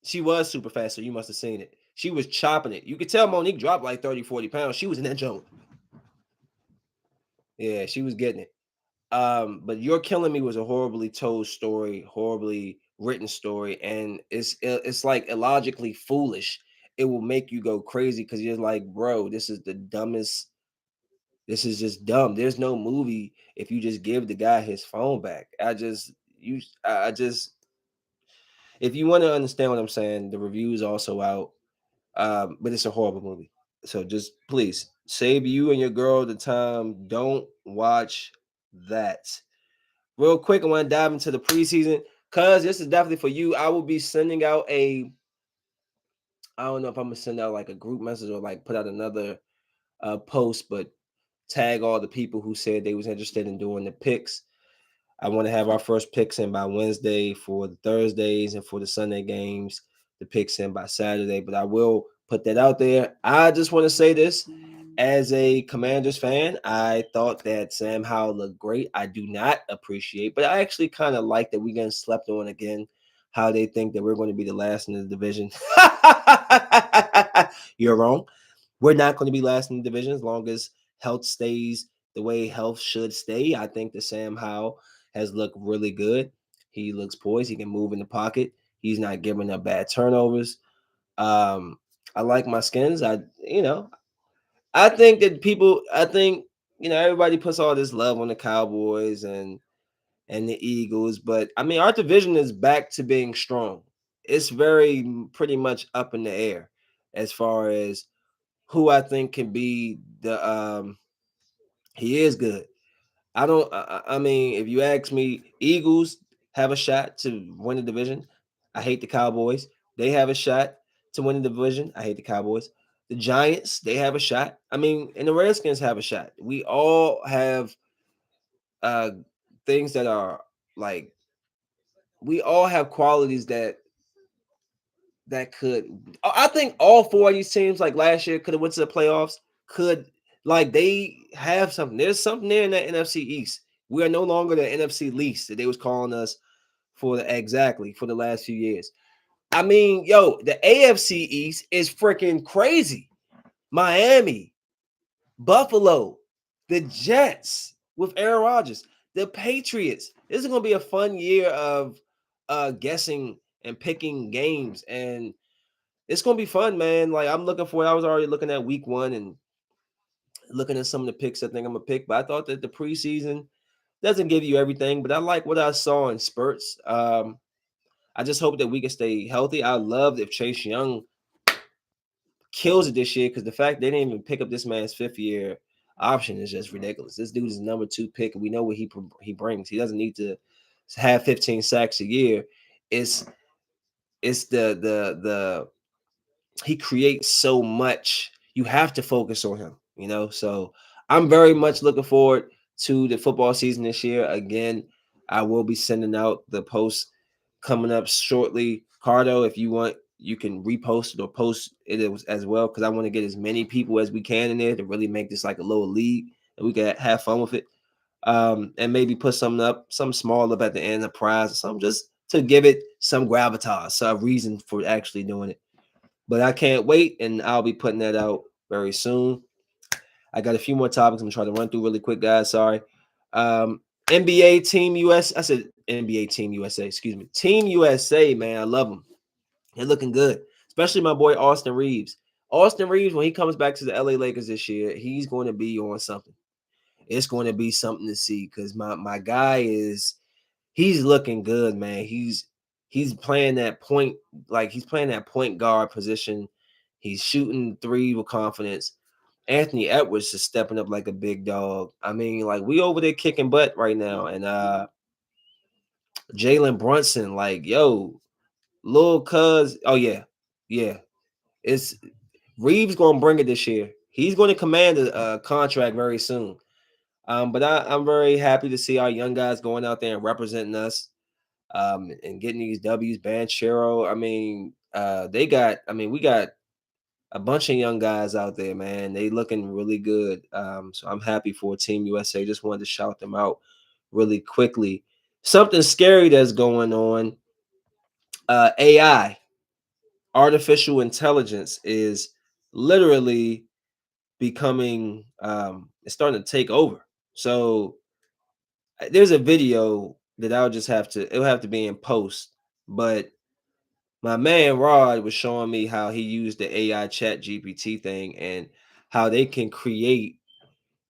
She was super fast, so you must have seen it. She was chopping it. You could tell Monique dropped like 30, 40 pounds. She was in that joint. Yeah, she was getting it. But You're Killing Me was a horribly told story, horribly written story, and it's like illogically foolish. It will make you go crazy because you're like, bro, this is the dumbest. This is just dumb. There's no movie if you just give the guy his phone back. I just, if you want to understand what I'm saying, the review is also out. But it's a horrible movie. So just please save you and your girl the time. Don't watch that. Real quick, I want to dive into the preseason because this is definitely for you. I will be sending out I don't know if I'm gonna send out like a group message or like put out another post, but tag all the people who said they was interested in doing the picks. I want to have our first picks in by Wednesday for the Thursdays, and for the Sunday games, the picks in by Saturday. But I will put that out there. I just want to say this. As a Commanders fan, I thought that Sam Howell looked great. I do not appreciate, but I actually kind of like that we getting slept on again. How they think that we're going to be the last in the division. You're wrong. We're not going to be last in the division as long as health stays the way health should stay. I think that Sam Howell has looked really good. He looks poised. He can move in the pocket. He's not giving up bad turnovers. Um, I like my skins. I think that everybody puts all this love on the Cowboys and the Eagles, but I mean, our division is back to being strong. It's very pretty much up in the air as far as who I think can be the he is good. I don't I mean, if you ask me, Eagles have a shot to win the division. I hate the Cowboys. They have a shot to win the division. I hate the Cowboys. The Giants, they have a shot. I mean, and the Redskins have a shot. We all have uh things that are like we all have qualities that could. I think all four of these teams, like last year, could have went to the playoffs. Could like they have something. There's something there in that NFC East. We are no longer the NFC least that they was calling us for the last few years. I mean, yo, the AFC East is freaking crazy. Miami, Buffalo, the Jets with Aaron Rodgers, the Patriots. This is gonna be a fun year of guessing and picking games, and it's gonna be fun, man. Like I'm looking for it. I was already looking at week one and looking at some of the picks I think I'm gonna pick, but I thought that the preseason doesn't give you everything, but I like what I saw in spurts. I just hope that we can stay healthy. I love if Chase Young kills it this year because the fact they didn't even pick up this man's fifth year option is just ridiculous. This dude is number 2 pick, and we know what he brings. He doesn't need to have 15 sacks a year. It's it's the he creates so much. You have to focus on him. So I'm very much looking forward to the football season this year. Again, I will be sending out the post coming up shortly. Cardo, if you want, you can repost it or post it as well, because I want to get as many people as we can in there to really make this like a little league and we can have fun with it. And maybe put something small up at the end, a prize or something, just to give it some gravitas, so a reason for actually doing it. But I can't wait, and I'll be putting that out very soon. I got a few more topics I'm trying to run through really quick, guys. Sorry. NBA Team US. I said NBA Team USA. Excuse me. Team USA, man. I love them. They're looking good, especially my boy Austin Reeves. Austin Reeves, when he comes back to the LA Lakers this year, he's going to be on something. It's going to be something to see because my guy he's looking good, man. He's playing that point, like he's playing that point guard position. He's shooting three with confidence. Anthony Edwards is stepping up like a big dog. I mean, like we over there kicking butt right now. And Jalen Brunson, like, yo, little cuz, oh yeah. Yeah. It's Reeves gonna bring it this year. He's going to command a contract very soon. But I'm very happy to see our young guys going out there and representing us. And getting these W's. Banchero. I mean, we got a bunch of young guys out there, man. They looking really good. So I'm happy for Team USA. Just wanted to shout them out really quickly. Something scary that's going on. AI, artificial intelligence, is literally becoming. It's starting to take over. So there's a video that it'll have to be in post, but my man Rod was showing me how he used the AI chat GPT thing and how they can create.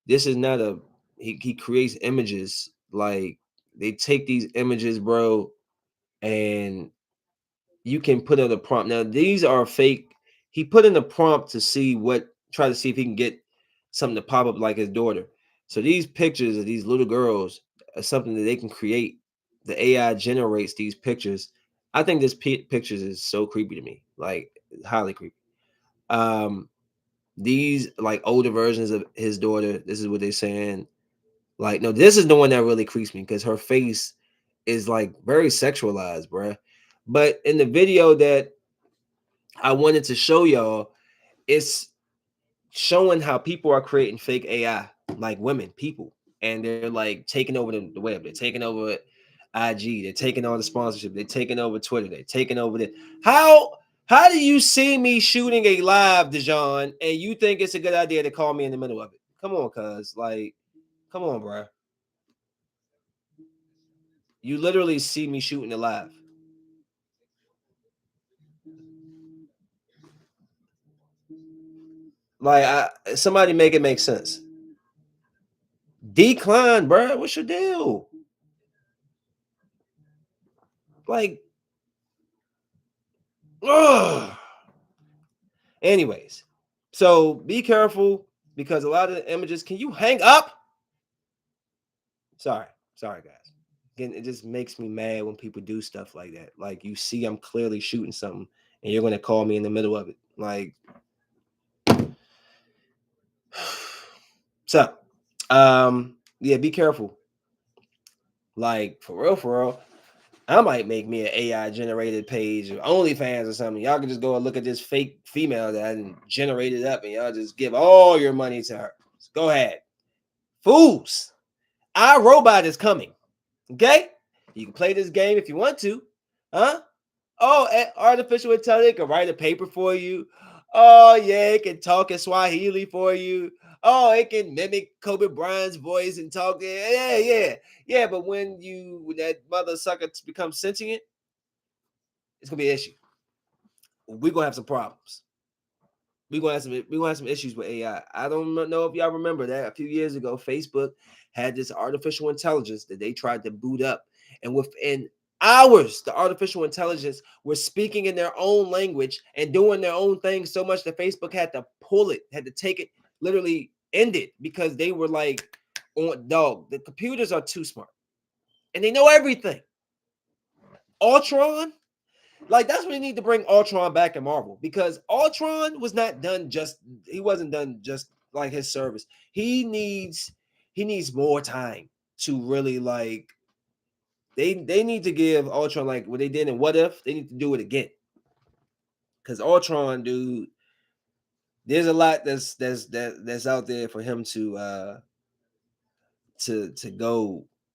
This is not a he creates images like they take these images, bro, and you can put in a prompt. Now these are fake. He put in a prompt to see what, try to see if he can get something to pop up like his daughter. So these pictures of these little girls are something that they can create. The AI generates these pictures. I think this pictures is so creepy to me, like highly creepy. Um, these like older versions of his daughter. This is what they're saying. Like, no, this is the one that really creeps me because her face is like very sexualized, bruh. But in the video that I wanted to show y'all, it's showing how people are creating fake AI, like women, people, and they're like taking over the web. They're taking over IG. They're taking all the sponsorship. They're taking over Twitter. They're taking over the how do you see me shooting a live, Dijon, and you think it's a good idea to call me in the middle of it? Come on, cuz. Like, come on, bro. You literally see me shooting it live. Like, somebody make it make sense. Decline, bro. What's your deal? Like, ugh. Anyways, so be careful because a lot of the images. Can you hang up? Sorry, sorry, guys. Again, it just makes me mad when people do stuff like that. Like, you see, I'm clearly shooting something, and you're gonna call me in the middle of it. Like, so, yeah, be careful. Like, for real, I might make me an AI generated page or OnlyFans or something. Y'all can just go and look at this fake female that I generated up, and y'all just give all your money to her. Just go ahead, fools. Our robot is coming. Okay, you can play this game if you want to, huh? Oh, artificial intelligence can write a paper for you. Oh yeah, it can talk in Swahili for you. Oh, it can mimic Kobe Bryant's voice and talk. Yeah, yeah, yeah. But when that mother sucker becomes sentient, it's gonna be an issue. We're gonna have some problems. We gonna have some issues with AI. I don't know if y'all remember that a few years ago, Facebook had this artificial intelligence that they tried to boot up, and within hours, the artificial intelligence was speaking in their own language and doing their own thing so much that Facebook had to pull it, had to take it, literally end it because they were like, "On dog, the computers are too smart and they know everything." Ultron, like that's what we need to bring Ultron back in Marvel because Ultron was not done just he wasn't done just like his service. He needs more time to really like they need to give Ultron like what they did in What If, they need to do it again. Cause Ultron, dude, there's a lot that's out there for him to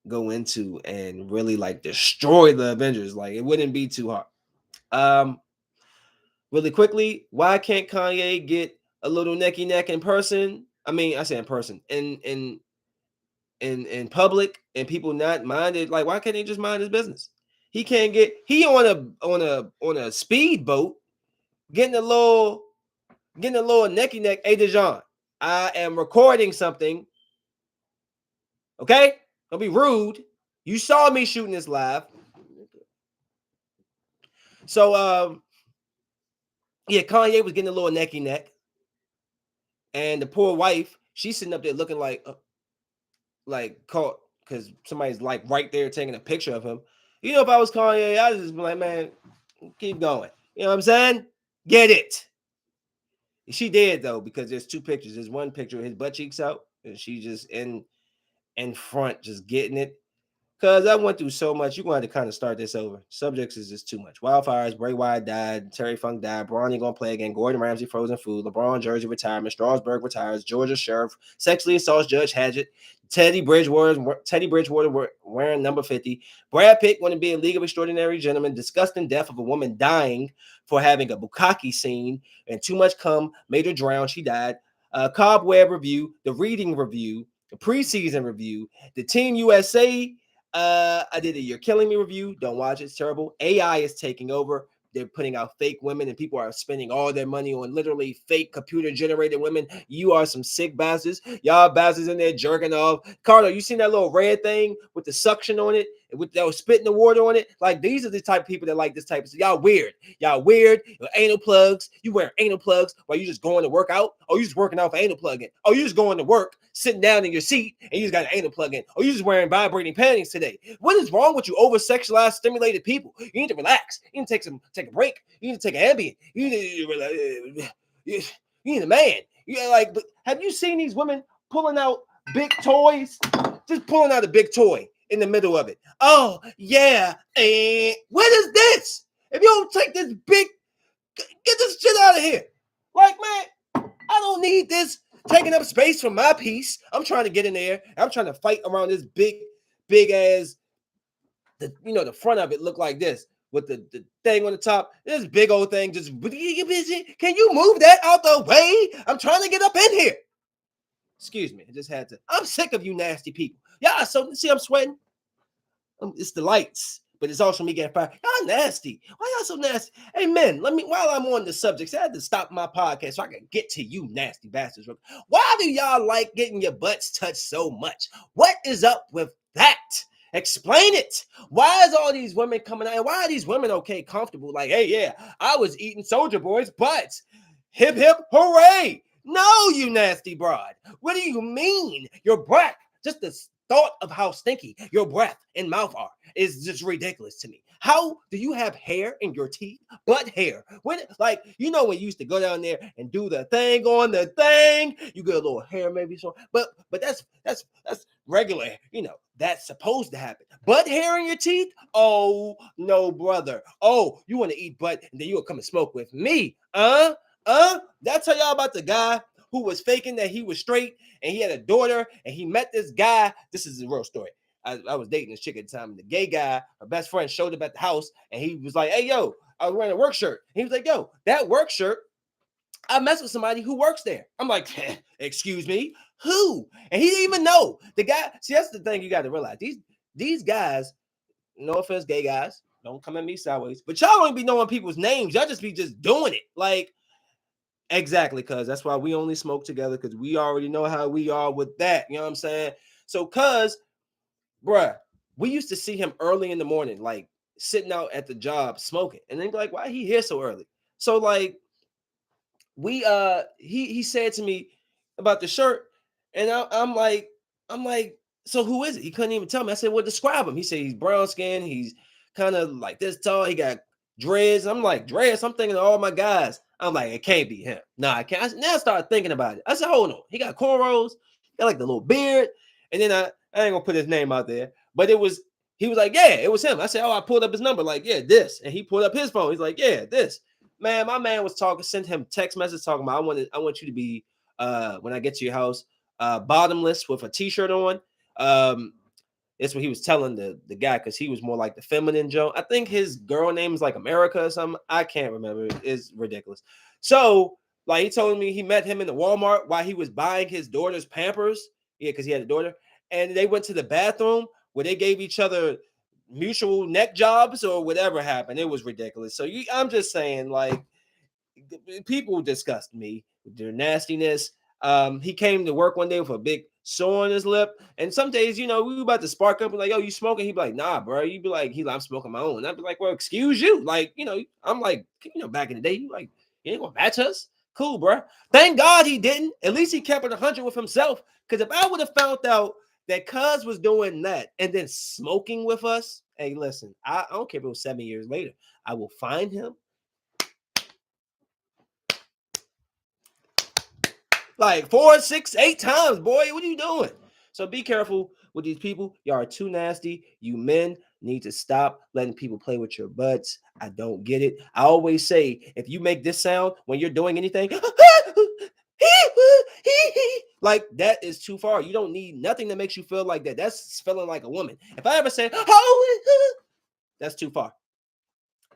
go into and really like destroy the Avengers. Like it wouldn't be too hard. Um Really quickly, why can't Kanye get a little necky neck in person? I mean, I say in person, in public, and people not minded. Like, why can't he just mind his business? He can't get he on a speedboat getting a little necky neck. Hey, Dejan, I am recording something. Okay, don't be rude. You saw me shooting this live. So yeah, Kanye was getting a little necky neck, and the poor wife, she's sitting up there looking like caught because somebody's like right there taking a picture of him. You know, if I was Kanye, I'd just be like, man, keep going. You know what I'm saying? Get it. She did though, because there's two pictures. There's one picture of his butt cheeks out, and she just in front, just getting it. Cause I went through so much, you're going to have to kind of start this over. Subjects is just too much. Wildfires, Bray Wyatt died, Terry Funk died, Bronny gonna play again, Gordon Ramsay frozen food, LeBron Jersey retirement, Strasburg retires, Georgia sheriff, sexually assaults Judge Hadget, Teddy Bridgewater wearing number 50, Brad Pitt want to be a League of Extraordinary Gentlemen, disgusting death of a woman dying for having a bukkake scene, and too much cum made her drown. She died. Cobweb review, the reading review, the preseason review, the Team USA. I did a You're Killing Me review. Don't watch it. It's terrible. AI is taking over. they're putting out fake women and people are spending all their money on literally fake computer generated women. You are some sick bastards. Y'all bastards in there jerking off. Carter, you seen that little red thing with the suction on it, with that was spitting the water on it? Like, these are the type of people that like this type of stuff. Y'all weird. Y'all weird. Anal plugs. You wear anal plugs while you just going to work out. Oh, you just working out for anal plug in. Oh, you just going to work, sitting down in your seat, and you just got an anal plug in. Oh, you just wearing vibrating panties today. What is wrong with you over sexualized, stimulated people? You need to relax. You need to take a break. You need to take an Ambien. You need a man. You like, but have you seen these women pulling out big toys? Just pulling out a big toy in the middle of it. Oh, yeah. And what is this? If you don't take this big, get this shit out of here. Like, man, I don't need this taking up space for my piece. I'm trying to get in there. I'm trying to fight around this big ass, the front of it look like this with the thing on the top. This big old thing just, can you move that out the way? I'm trying to get up in here. Excuse me. I just had to. I'm sick of you nasty people. Yeah, so see, I'm sweating. It's the lights, but it's also me getting fired. Y'all nasty. Why y'all so nasty? Hey, men, while I'm on the subject, I had to stop my podcast so I can get to you nasty bastards. Why do y'all like getting your butts touched so much? What is up with that? Explain it. Why is all these women coming out? And why are these women okay, comfortable? Like, hey, yeah, I was eating Soldier Boy's butts. Hip, hip, hooray. No, you nasty broad. What do you mean? Your breath, just the thought of how stinky your breath and mouth are is just ridiculous to me. How do you have hair in your teeth? Butt hair. When, like, when you used to go down there and do the thing on the thing, you get a little hair maybe. So, but that's regular. That's supposed to happen. Butt hair in your teeth? Oh, no, brother. Oh, you want to eat butt and then you'll come and smoke with me. Did I tell y'all about the guy who was faking that he was straight and he had a daughter and he met this guy? This is a real story. I was dating this chick at the time. The gay guy, her best friend, showed up at the house and he was like, hey, yo, I was wearing a work shirt. And he was like, yo, that work shirt, I messed with somebody who works there. I'm like, excuse me, who? And he didn't even know. The guy, see, that's the thing you got to realize. These guys, no offense, gay guys, don't come at me sideways, but y'all don't be knowing people's names. Y'all just be just doing it. Like, exactly, cuz that's why we only smoke together, because we already know how we are with that. You know what I'm saying? So, cuz, bruh, we used to see him early in the morning, like sitting out at the job smoking, and then be like, why he here so early? So, like, he said to me about the shirt, and I'm like, so who is it? He couldn't even tell me. I said, well, describe him. He said he's brown skinned, he's kind of like this tall, he got dreads. I'm like, dreads? I'm thinking of all my guys. I'm like, it can't be him. No, I can't. Now I started thinking about it. I said, hold on. He got cornrows, got like the little beard. And then I ain't gonna put his name out there, but he was like, yeah, it was him. I said, oh, I pulled up his number, like, yeah, this. And he pulled up his phone. He's like, yeah, this. Man, my man was talking, sent him text message talking about, I want you to be when I get to your house, bottomless with a t-shirt on. That's what he was telling the guy, because he was more like the feminine Joe. I think his girl name is like America or something. I can't remember. It's ridiculous. So, like, he told me he met him in the Walmart while he was buying his daughter's Pampers. Yeah, because he had a daughter. And they went to the bathroom where they gave each other mutual neck jobs or whatever happened. It was ridiculous. So I'm just saying, like, people disgust me with their nastiness. He came to work one day with a big sore on his lip, and some days, we were about to spark up and like, yo, you smoking? He'd be like, nah, bro. You'd be like, I'm smoking my own. I'd be like, well, excuse you. Like, I'm like, back in the day, you like, you ain't gonna match us. Cool, bro. Thank God he didn't. At least he kept it 100 with himself. Because if I would have found out that Cuz was doing that and then smoking with us, hey, listen, I don't care if it was 7 years later. I will find him. Like 4, 6, 8 times, boy. What are you doing? So be careful with these people. Y'all are too nasty. You men need to stop letting people play with your butts. I don't get it. I always say, if you make this sound when you're doing anything, like, that is too far. You don't need nothing that makes you feel like that. That's feeling like a woman. If I ever say, oh, that's too far.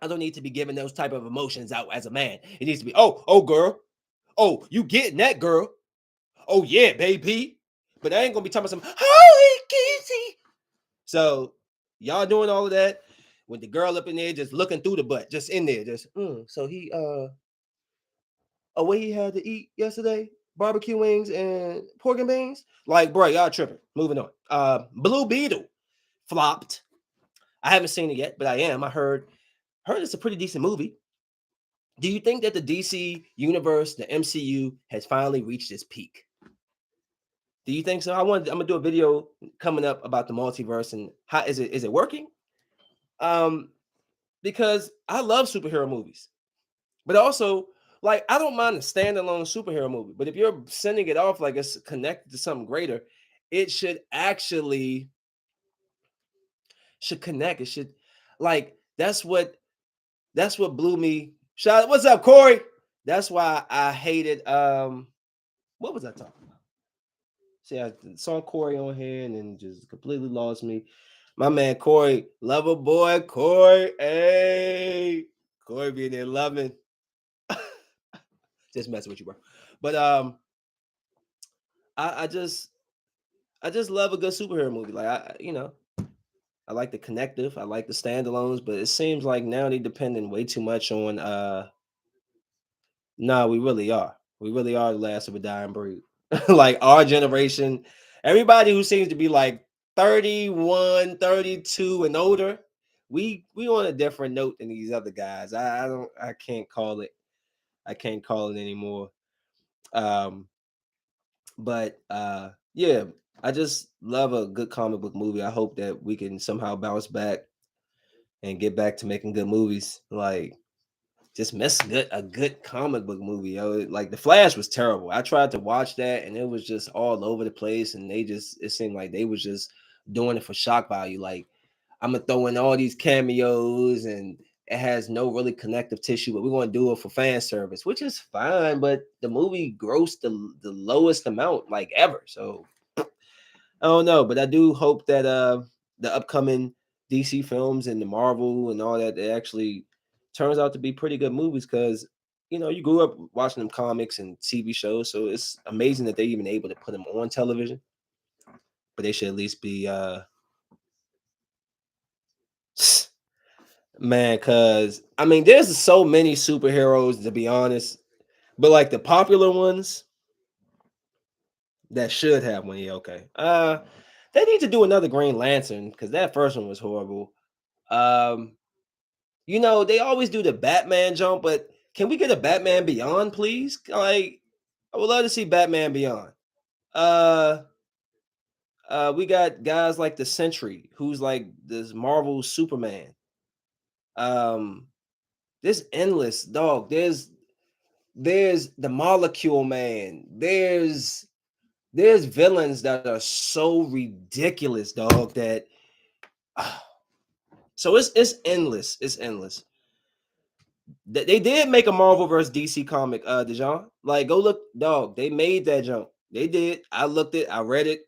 I don't need to be giving those type of emotions out as a man. It needs to be, oh, girl. Oh, you getting that, girl? Oh, yeah, baby. But I ain't gonna be talking about some holy kizzy. So y'all doing all of that. with the girl up in there just looking through the butt, just in there, just so he what he had to eat yesterday, barbecue wings and pork and beans. Like, bro, y'all tripping. Moving on. Blue Beetle flopped. I haven't seen it yet, but I am. I heard it's a pretty decent movie. Do you think that the DC universe, the MCU, has finally reached its peak? Do you think so? I'm gonna do a video coming up about the multiverse and how is it working? Um, because I love superhero movies, but also like I don't mind a standalone superhero movie, but if you're sending it off like it's connected to something greater, it should connect. It should like that's what blew me. Shout what's up, Corey? That's why I hated what was I talking about? See, I saw Corey on here and then just completely lost me. My man Corey, lover boy, Corey. Hey, Corey being there loving. Just messing with you, bro. But I just love a good superhero movie. Like I like the connective, I like the standalones, but it seems like now they depending way too much on no, we really are. We really are the last of a dying breed. Like our generation, everybody who seems to be like 31, 32 and older, we on a different note than these other guys. I can't call it. I can't call it anymore. Um, but yeah, I just love a good comic book movie. I hope that we can somehow bounce back and get back to making good movies. Like just miss a good comic book movie. Yo. Like the Flash was terrible. I tried to watch that and it was just all over the place. And it seemed like they was just doing it for shock value. Like I'm gonna throw in all these cameos and it has no really connective tissue, but we're gonna do it for fan service, which is fine. But the movie grossed the lowest amount like ever. So I don't know, but I do hope that the upcoming DC films and the Marvel and all that it actually turns out to be pretty good movies because you grew up watching them comics and TV shows, so it's amazing that they're even able to put them on television. But they should at least be man, because I mean, there's so many superheroes to be honest, but like the popular ones that should have one, yeah, okay. They need to do another Green Lantern because that first one was horrible. Um, they always do the Batman jump, but can we get a Batman Beyond, please? Like, I would love to see Batman Beyond. Uh, we got guys like the Sentry, who's like this Marvel Superman. Um, there's endless dog. There's the Molecule Man. There's villains that are so ridiculous, dog. That so it's endless. It's endless. They did make a Marvel versus DC comic, Dejan. Like, go look, dog. They made that jump. They did. I looked it. I read it.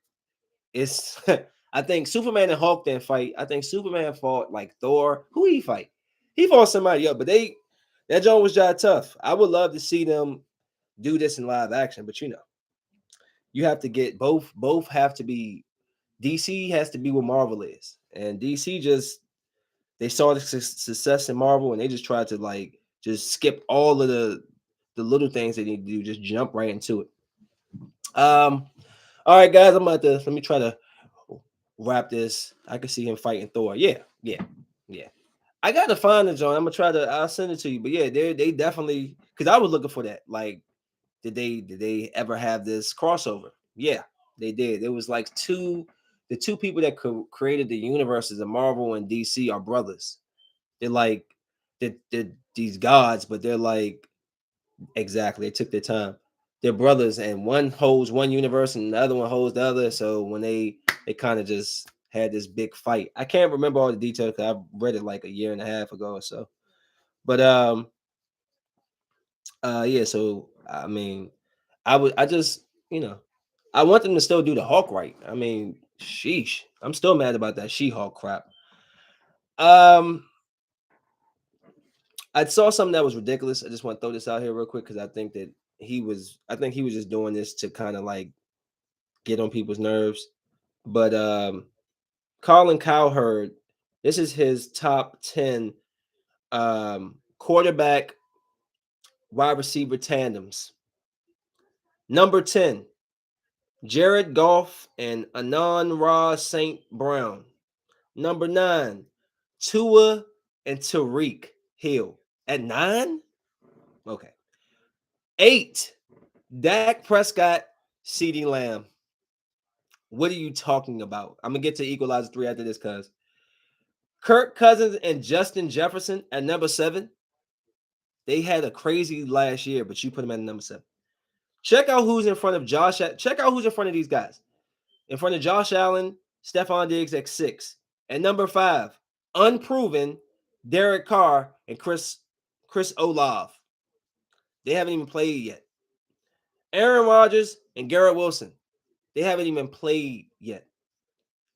It's. I think Superman and Hulk didn't fight. I think Superman fought like Thor. Who he fight? He fought somebody else. But that jump was just tough. I would love to see them do this in live action. But you have to get both. Both have to be. DC has to be what Marvel is, and DC just they saw the success in Marvel and they just tried to like just skip all of the little things they need to do, just jump right into it. All right, guys, I'm about to let me try to wrap this. I can see him fighting Thor. Yeah, yeah, yeah. I gotta find the joint. I'm gonna try to. I'll send it to you. But yeah, they definitely because I was looking for that. Like, did they ever have this crossover? Yeah, they did. It was like the two people that created the universes of Marvel and DC are brothers. They're like they're these gods, but they're like exactly. They took their time. They're brothers, and one holds one universe, and the other one holds the other. So when they kind of just had this big fight, I can't remember all the details because I read it like a year and a half ago or so. But yeah. So I mean, I just I want them to still do the Hawk right. I mean, sheesh, I'm still mad about that She-Hulk crap. Um, I saw something that was ridiculous. I just want to throw this out here real quick because I think he was just doing this to kind of like get on people's nerves. But Colin Cowherd This is his top 10 quarterback wide receiver tandems. Number 10, Jared Goff and Anon Ra St. Brown. Number 9, Tua and Tariq Hill. At 9? Okay. 8, Dak Prescott, CeeDee Lamb. What are you talking about? I'm going to get to Equalizer 3 after this, cuz. Kirk Cousins and Justin Jefferson at number 7. They had a crazy last year, but you put them at number 7. Check out who's in front of Josh. Check out who's in front of these guys. In front of Josh Allen, Stephon Diggs at 6. At number 5, unproven Derek Carr and Chris Olave. They haven't even played yet. Aaron Rodgers and Garrett Wilson. They haven't even played yet.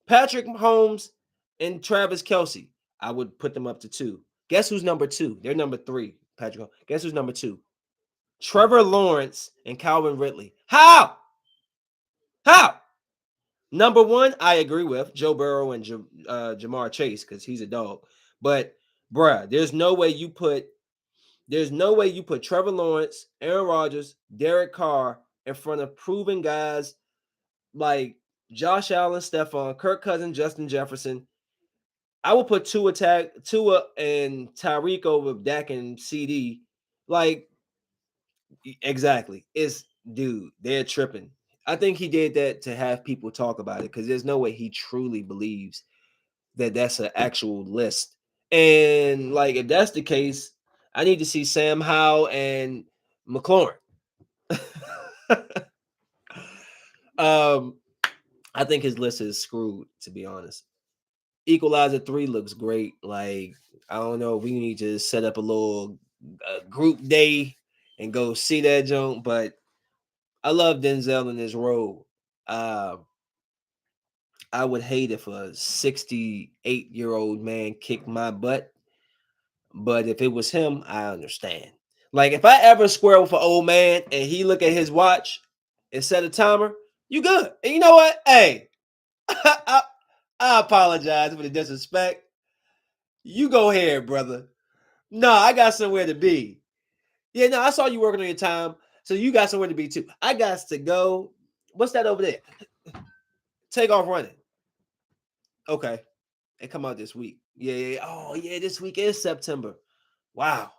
Patrick Mahomes and Travis Kelce. I would put them up to 2. Guess who's number 2? They're number 3. Patrick Mahomes. Guess who's number 2? Trevor Lawrence and Calvin Ridley. How? Number 1, I agree with Joe Burrow and Jamar Chase because he's a dog. But bruh, there's no way you put Trevor Lawrence, Aaron Rodgers, Derek Carr in front of proven guys like Josh Allen, Stephon, Kirk Cousins, Justin Jefferson. I would put Tua and Tyreek over Dak and CD. Like, exactly. They're tripping. I think he did that to have people talk about it because there's no way he truly believes that that's an actual list. And like, if that's the case, I need to see Sam Howell and McLaurin. I think his list is screwed, to be honest. Equalizer 3 looks great. Like, I don't know, we need to set up a little group day and go see that joint, but I love Denzel in this role. I would hate if a 68-year-old man kicked my butt, but if it was him, I understand. Like, if I ever square with an old man and he look at his watch and set a timer, you good. And you know what? Hey, I apologize for the disrespect. You go ahead, brother. No, I got somewhere to be. Yeah, no, I saw you working on your time, so you got somewhere to be too. I got to go. What's that over there? Take off running. Okay. It come out this week. Yeah. Oh, yeah, this week is September. Wow.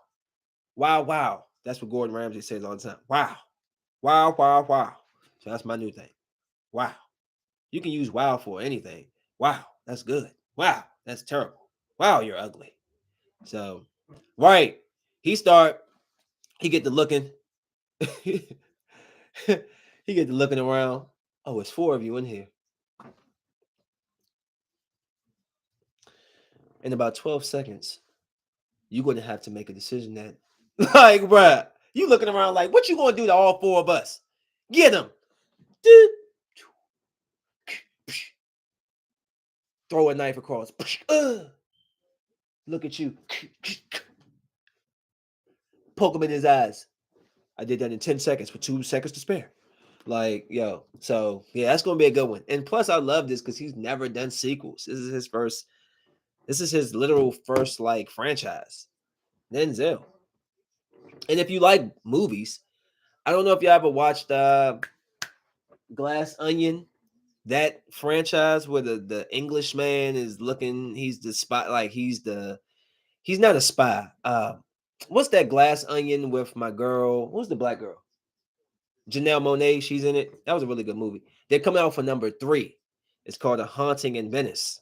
Wow. That's what Gordon Ramsay says all the time. Wow. So that's my new thing. Wow. You can use wow for anything. Wow, that's good. Wow, that's terrible. Wow, you're ugly. So, right. He get to looking. he get to looking around. Oh, it's 4 of you in here. In about 12 seconds, you're going to have to make a decision that, like, bruh, you looking around like, what you going to do to all 4 of us? Get them. Throw a knife across. Look at you. Poke him in his eyes. I did that in 10 seconds with 2 seconds to spare. Like, yo. So, yeah, that's going to be a good one. And plus, I love this because he's never done sequels. This is his literal first, like, franchise. Denzel. And if you like movies, I don't know if you ever watched Glass Onion, that franchise where the Englishman is looking, he's the spy, like he's not a spy. What's that Glass Onion with my girl? Who's the black girl? Janelle Monáe, she's in it. That was a really good movie. They're coming out for number 3. It's called A Haunting in Venice.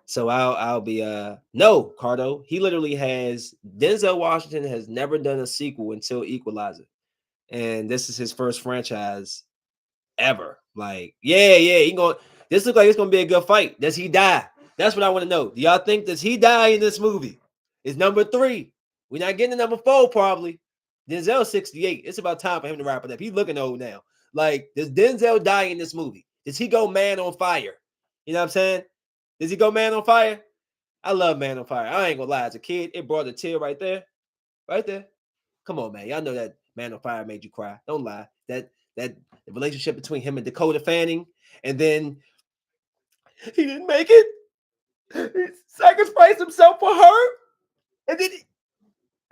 So I'll be no, Cardo. He literally has Denzel Washington has never done a sequel until Equalizer. And this is his first franchise ever. Like, he going. This looks like it's gonna be a good fight. Does he die? That's what I want to know. Do y'all think does he die in this movie? It's number 3. We're not getting to number 4 probably. Denzel 68. It's about time for him to wrap it up. He's looking old now. Like, does Denzel die in this movie? Does he go man on fire? You know what I'm saying? Does he go man on fire? I love Man on Fire. I ain't gonna lie. As a kid, it brought a tear right there. Right there. Come on, man. Y'all know that Man on Fire made you cry. Don't lie. That the relationship between him and Dakota Fanning, and then he didn't make it. He sacrificed himself for her, and then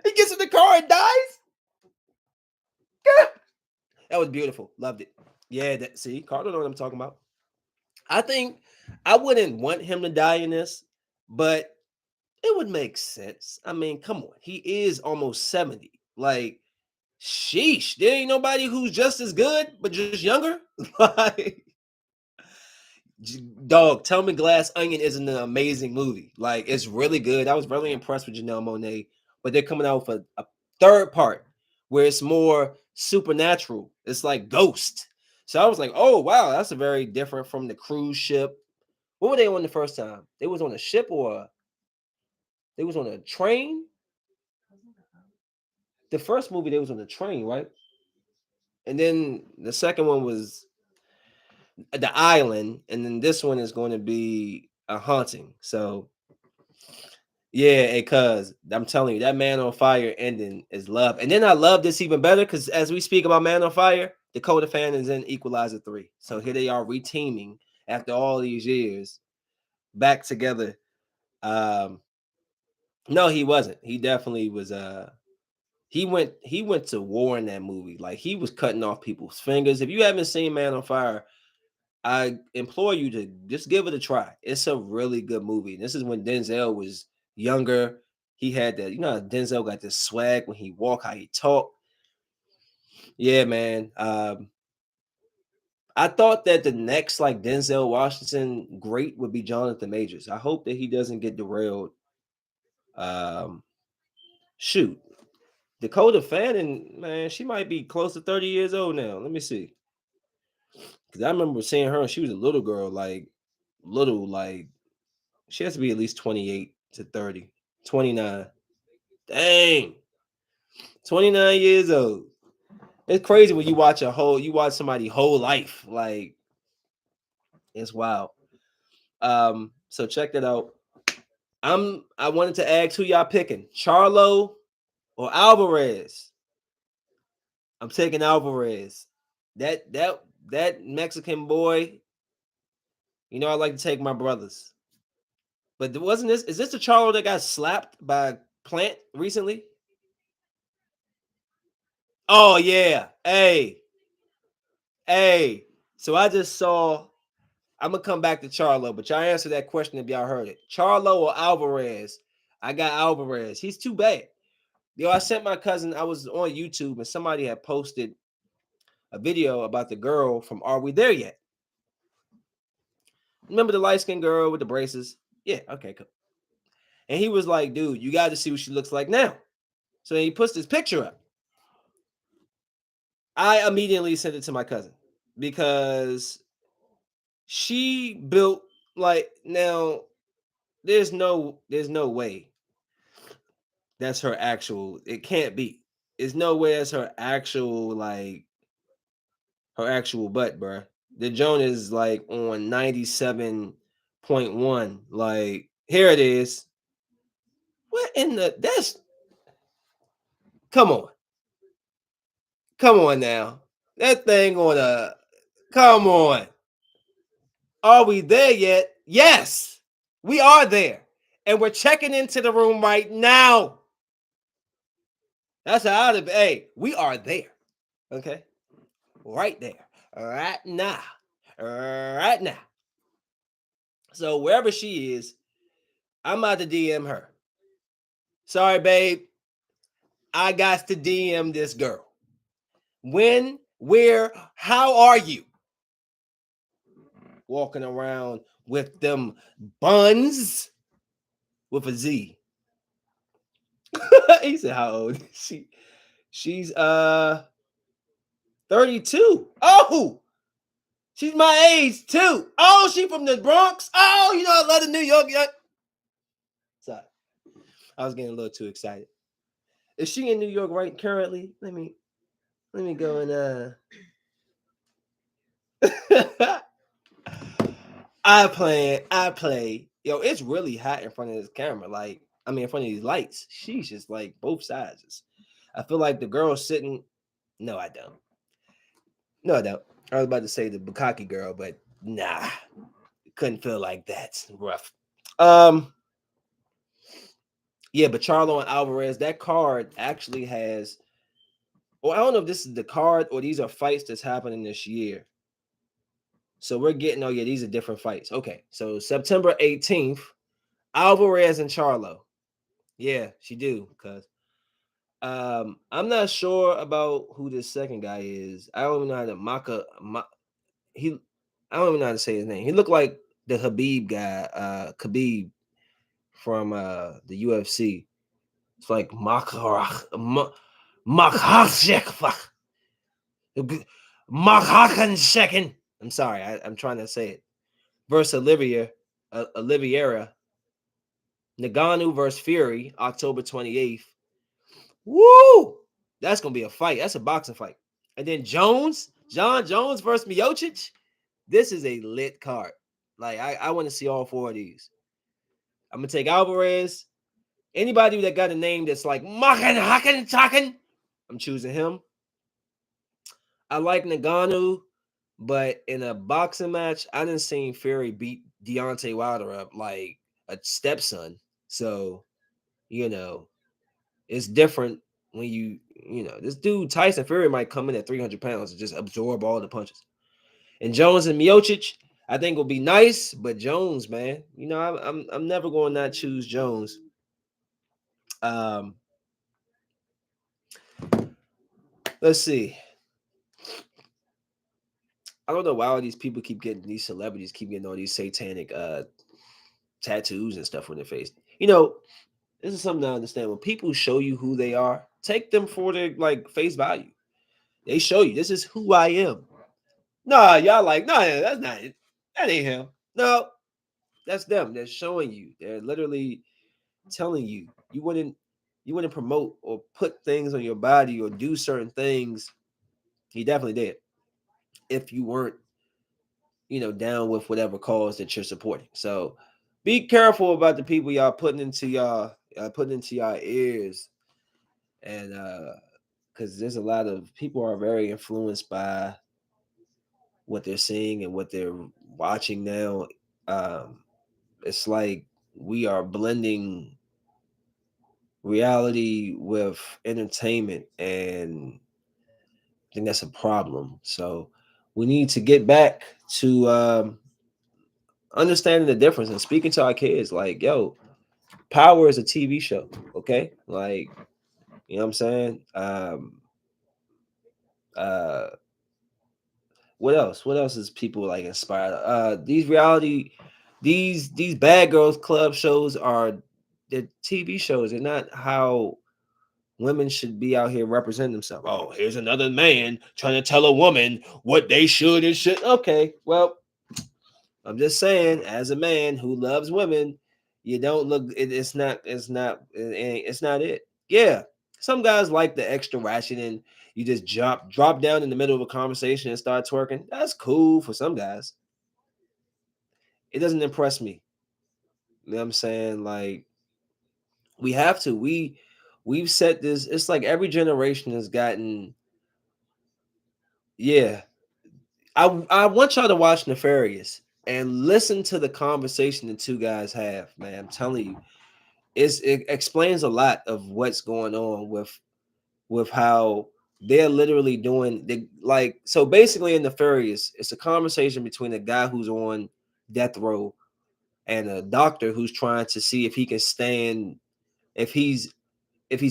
he gets in the car and dies. God. That was beautiful. Loved it. Yeah, see, Carter know what I'm talking about. I think I wouldn't want him to die in this, but it would make sense. I mean, come on. He is almost 70. Like, sheesh. There ain't nobody who's just as good, but just younger. Like, dog, Tell Me Glass Onion is an amazing movie. Like, it's really good. I was really impressed with Janelle Monáe, but they're coming out with a third part where it's more supernatural. It's like Ghost. So I was like, oh wow, that's a very different from the cruise ship. What were they on the first time? They was on a ship or they was on a train? The first movie they was on a train, right? And then the second one was the island, and then this one is going to be a haunting. So yeah, because I'm telling you, that Man on Fire ending is love. And then I love this even better because as we speak about Man on Fire, Dakota Fan is in Equalizer 3. So here they are reteaming after all these years back together. Um, no, he wasn't. He definitely was he went to war in that movie. Like he was cutting off people's fingers. If you haven't seen Man on Fire, I implore you to just give it a try. It's a really good movie. This is when Denzel was younger. He had that, how Denzel got this swag when he walk, how he talk. Yeah, man. I thought that the next like Denzel Washington great would be Jonathan Majors. I hope that he doesn't get derailed. Um, shoot, Dakota Fanning, man, she might be close to 30 years old now. Let me see. Because I remember seeing her, she was a little girl, like she has to be at least 28 to 30, 29. Dang, 29 years old. It's crazy when you watch somebody's whole life. Like, it's wild. So check that out. I wanted to ask who y'all picking, Charlo or Alvarez? I'm taking Alvarez. That Mexican boy, I like to take my brothers. But wasn't this? Is this the Charlo that got slapped by Plant recently? Oh yeah. Hey. So I just saw. I'm gonna come back to Charlo, but y'all answer that question if y'all heard it. Charlo or Alvarez? I got Alvarez. He's too bad. Yo, I sent my cousin. I was on YouTube and somebody had posted a video about the girl from Are We There Yet? Remember the light skinned girl with the braces? Yeah. Okay. Cool. And he was like, "Dude, you got to see what she looks like now." So he puts this picture up. I immediately sent it to my cousin because she built like now there's no way that's her actual, it can't be. There's no way that's her actual butt, bruh. The Joan is like on 97.1. Like, here it is. What in the that's come on. Come on now. That thing on a come on. Are we there yet? Yes, we are there. And we're checking into the room right now. That's how I'd be. Hey, we are there. Okay. Right there. Right now. Right now. So wherever she is, I'm about to DM her. Sorry, babe. I got to DM this girl. When, where, how are you? Walking around with them buns with a Z. He said, how old is she? She's 32. Oh, she's my age too. Oh, she from the Bronx. Oh, I love the New York. Sorry, I was getting a little too excited. Is she in New York right currently? Let me go and I play. Yo, it's really hot in front of this camera. Like, in front of these lights. She's just like both sides. I feel like the girl sitting. No, I don't. No, I don't. I was about to say the Bukaki girl, but nah, couldn't feel like that. Rough. Um, yeah, but Charlo and Alvarez, that card actually has. Well, I don't know if this is the card or these are fights that's happening this year. So we're getting. Oh yeah, these are different fights. Okay, so September 18th, Alvarez and Charlo. Yeah, she do because I'm not sure about who this second guy is. I don't even know how to he I don't even know how to say his name. He looked like the Habib guy, Khabib from the UFC. It's like Makhachek. Makhachek. I'm sorry, I'm trying to say it. Versus Oliveira. Nagano versus Fury, October 28th. Woo! That's gonna be a fight. That's a boxing fight. And then John Jones versus Miocic. This is a lit card. Like I want to see all four of these. I'm gonna take Alvarez. Anybody that got a name that's like Makan Hakan Takan, I'm choosing him. I like Nagano, but in a boxing match, I didn't see Fury beat Deontay Wilder up like a stepson. So, you know, it's different when this dude Tyson Fury might come in at 300 pounds and just absorb all the punches. And Jones and Miocic, I think will be nice, but Jones, man, I'm never going to not choose Jones. Um, let's see. I don't know why all these people keep getting these celebrities keep getting all these satanic tattoos and stuff on their face. This is something I understand. When people show you who they are, take them for their like face value. They show you this is who I am. Nah, y'all like, nah, that's not it. That ain't him. No, that's them. They're showing you. They're literally telling you. You wouldn't promote or put things on your body or do certain things. He definitely did. If you weren't, down with whatever cause that you're supporting. So be careful about the people y'all putting into y'all ears. And because there's a lot of people are very influenced by what they're seeing and what they're watching now. Um, it's like we are blending reality with entertainment, and I think that's a problem. So we need to get back to understanding the difference and speaking to our kids like, yo, Power is a TV show, okay? Like, you know what I'm saying? Uh what else? What else is people like inspired? These reality, these bad girls club shows are the TV shows. They're not how women should be out here representing themselves. Oh, here's another man trying to tell a woman what they should and should. Okay, well, I'm just saying, as a man who loves women, you don't look. It's not it. Yeah, some guys like the extra ration and you just drop down in the middle of a conversation and start twerking. That's cool for some guys. It doesn't impress me. You know what I'm saying? Like we have to. We've set this. It's like every generation has gotten. Yeah, I want y'all to watch Nefarious and listen to the conversation the two guys have. Man, I'm telling you, it explains a lot of what's going on with how they're literally doing like so basically in Nefarious, it's a conversation between a guy who's on death row and a doctor who's trying to see if he can stand if he's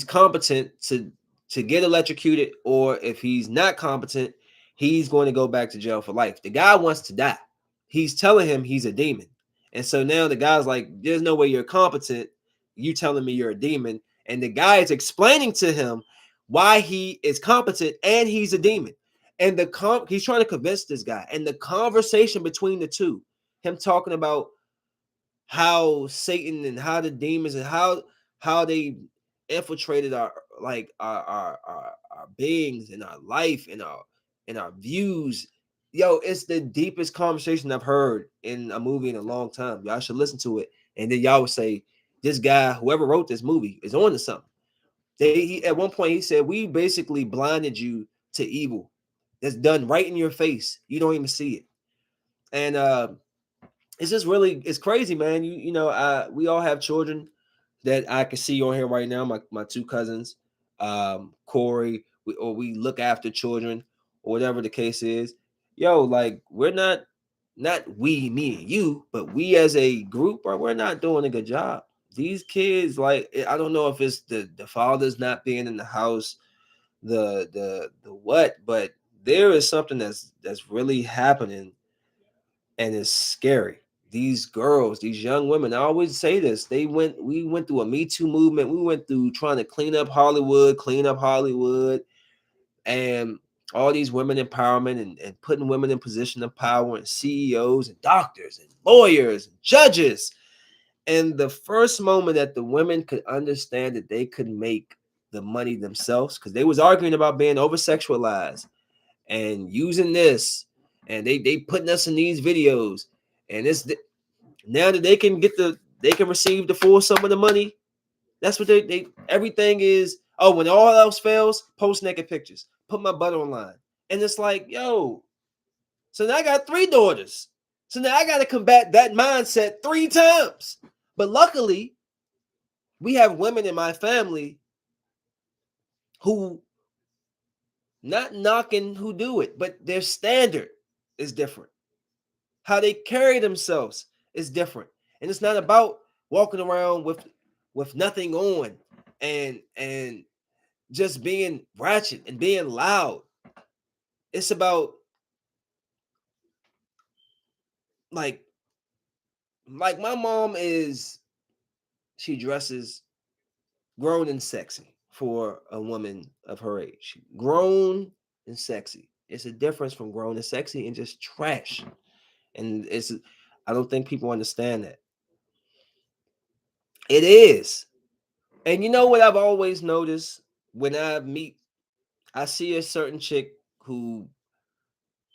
competent to get electrocuted, or if he's not competent, he's going to go back to jail for life. The guy wants to die. He's telling him he's a demon. And so now the guy's like, there's no way you're competent. You telling me you're a demon. And the guy is explaining to him why he is competent and he's a demon. And he's trying to convince this guy. And the conversation between the two, him talking about how Satan and how the demons and how they infiltrated our like our beings and our life and our views. Yo, it's the deepest conversation I've heard in a movie in a long time. Y'all should listen to it. And then y'all would say, this guy, whoever wrote this movie, is on to something. At one point he said, we basically blinded you to evil. That's done right in your face. You don't even see it. And it's just really it's crazy, man. We all have children that I can see on here right now. My two cousins, Corey, we look after children or whatever the case is. Yo, like we're not we, me and you, but we as a group, bro, we're not doing a good job. These kids, like I don't know if it's the fathers not being in the house, the what, but there is something that's really happening, and it's scary. These girls, these young women, I always say this. We went through a Me Too movement. We went through trying to clean up Hollywood, and all these women empowerment and putting women in position of power and CEOs and doctors and lawyers and judges. And the first moment that the women could understand that they could make the money themselves, because they was arguing about being over sexualized and using this, and they putting us in these videos, and now that they can receive the full sum of the money. That's what they everything is. Oh, when all else fails, post naked pictures, put my butt online, and it's like, yo. So now I got three daughters. So now I got to combat that mindset three times. But luckily, we have women in my family who not knocking who do it, but their standard is different. How they carry themselves is different. And it's not about walking around with nothing on and just being ratchet and being loud. It's about like my mom she dresses grown and sexy for a woman of her age. Grown and sexy. It's a difference from grown and sexy and just trash. And I don't think people understand that. It is. And you know what I've always noticed when I see a certain chick who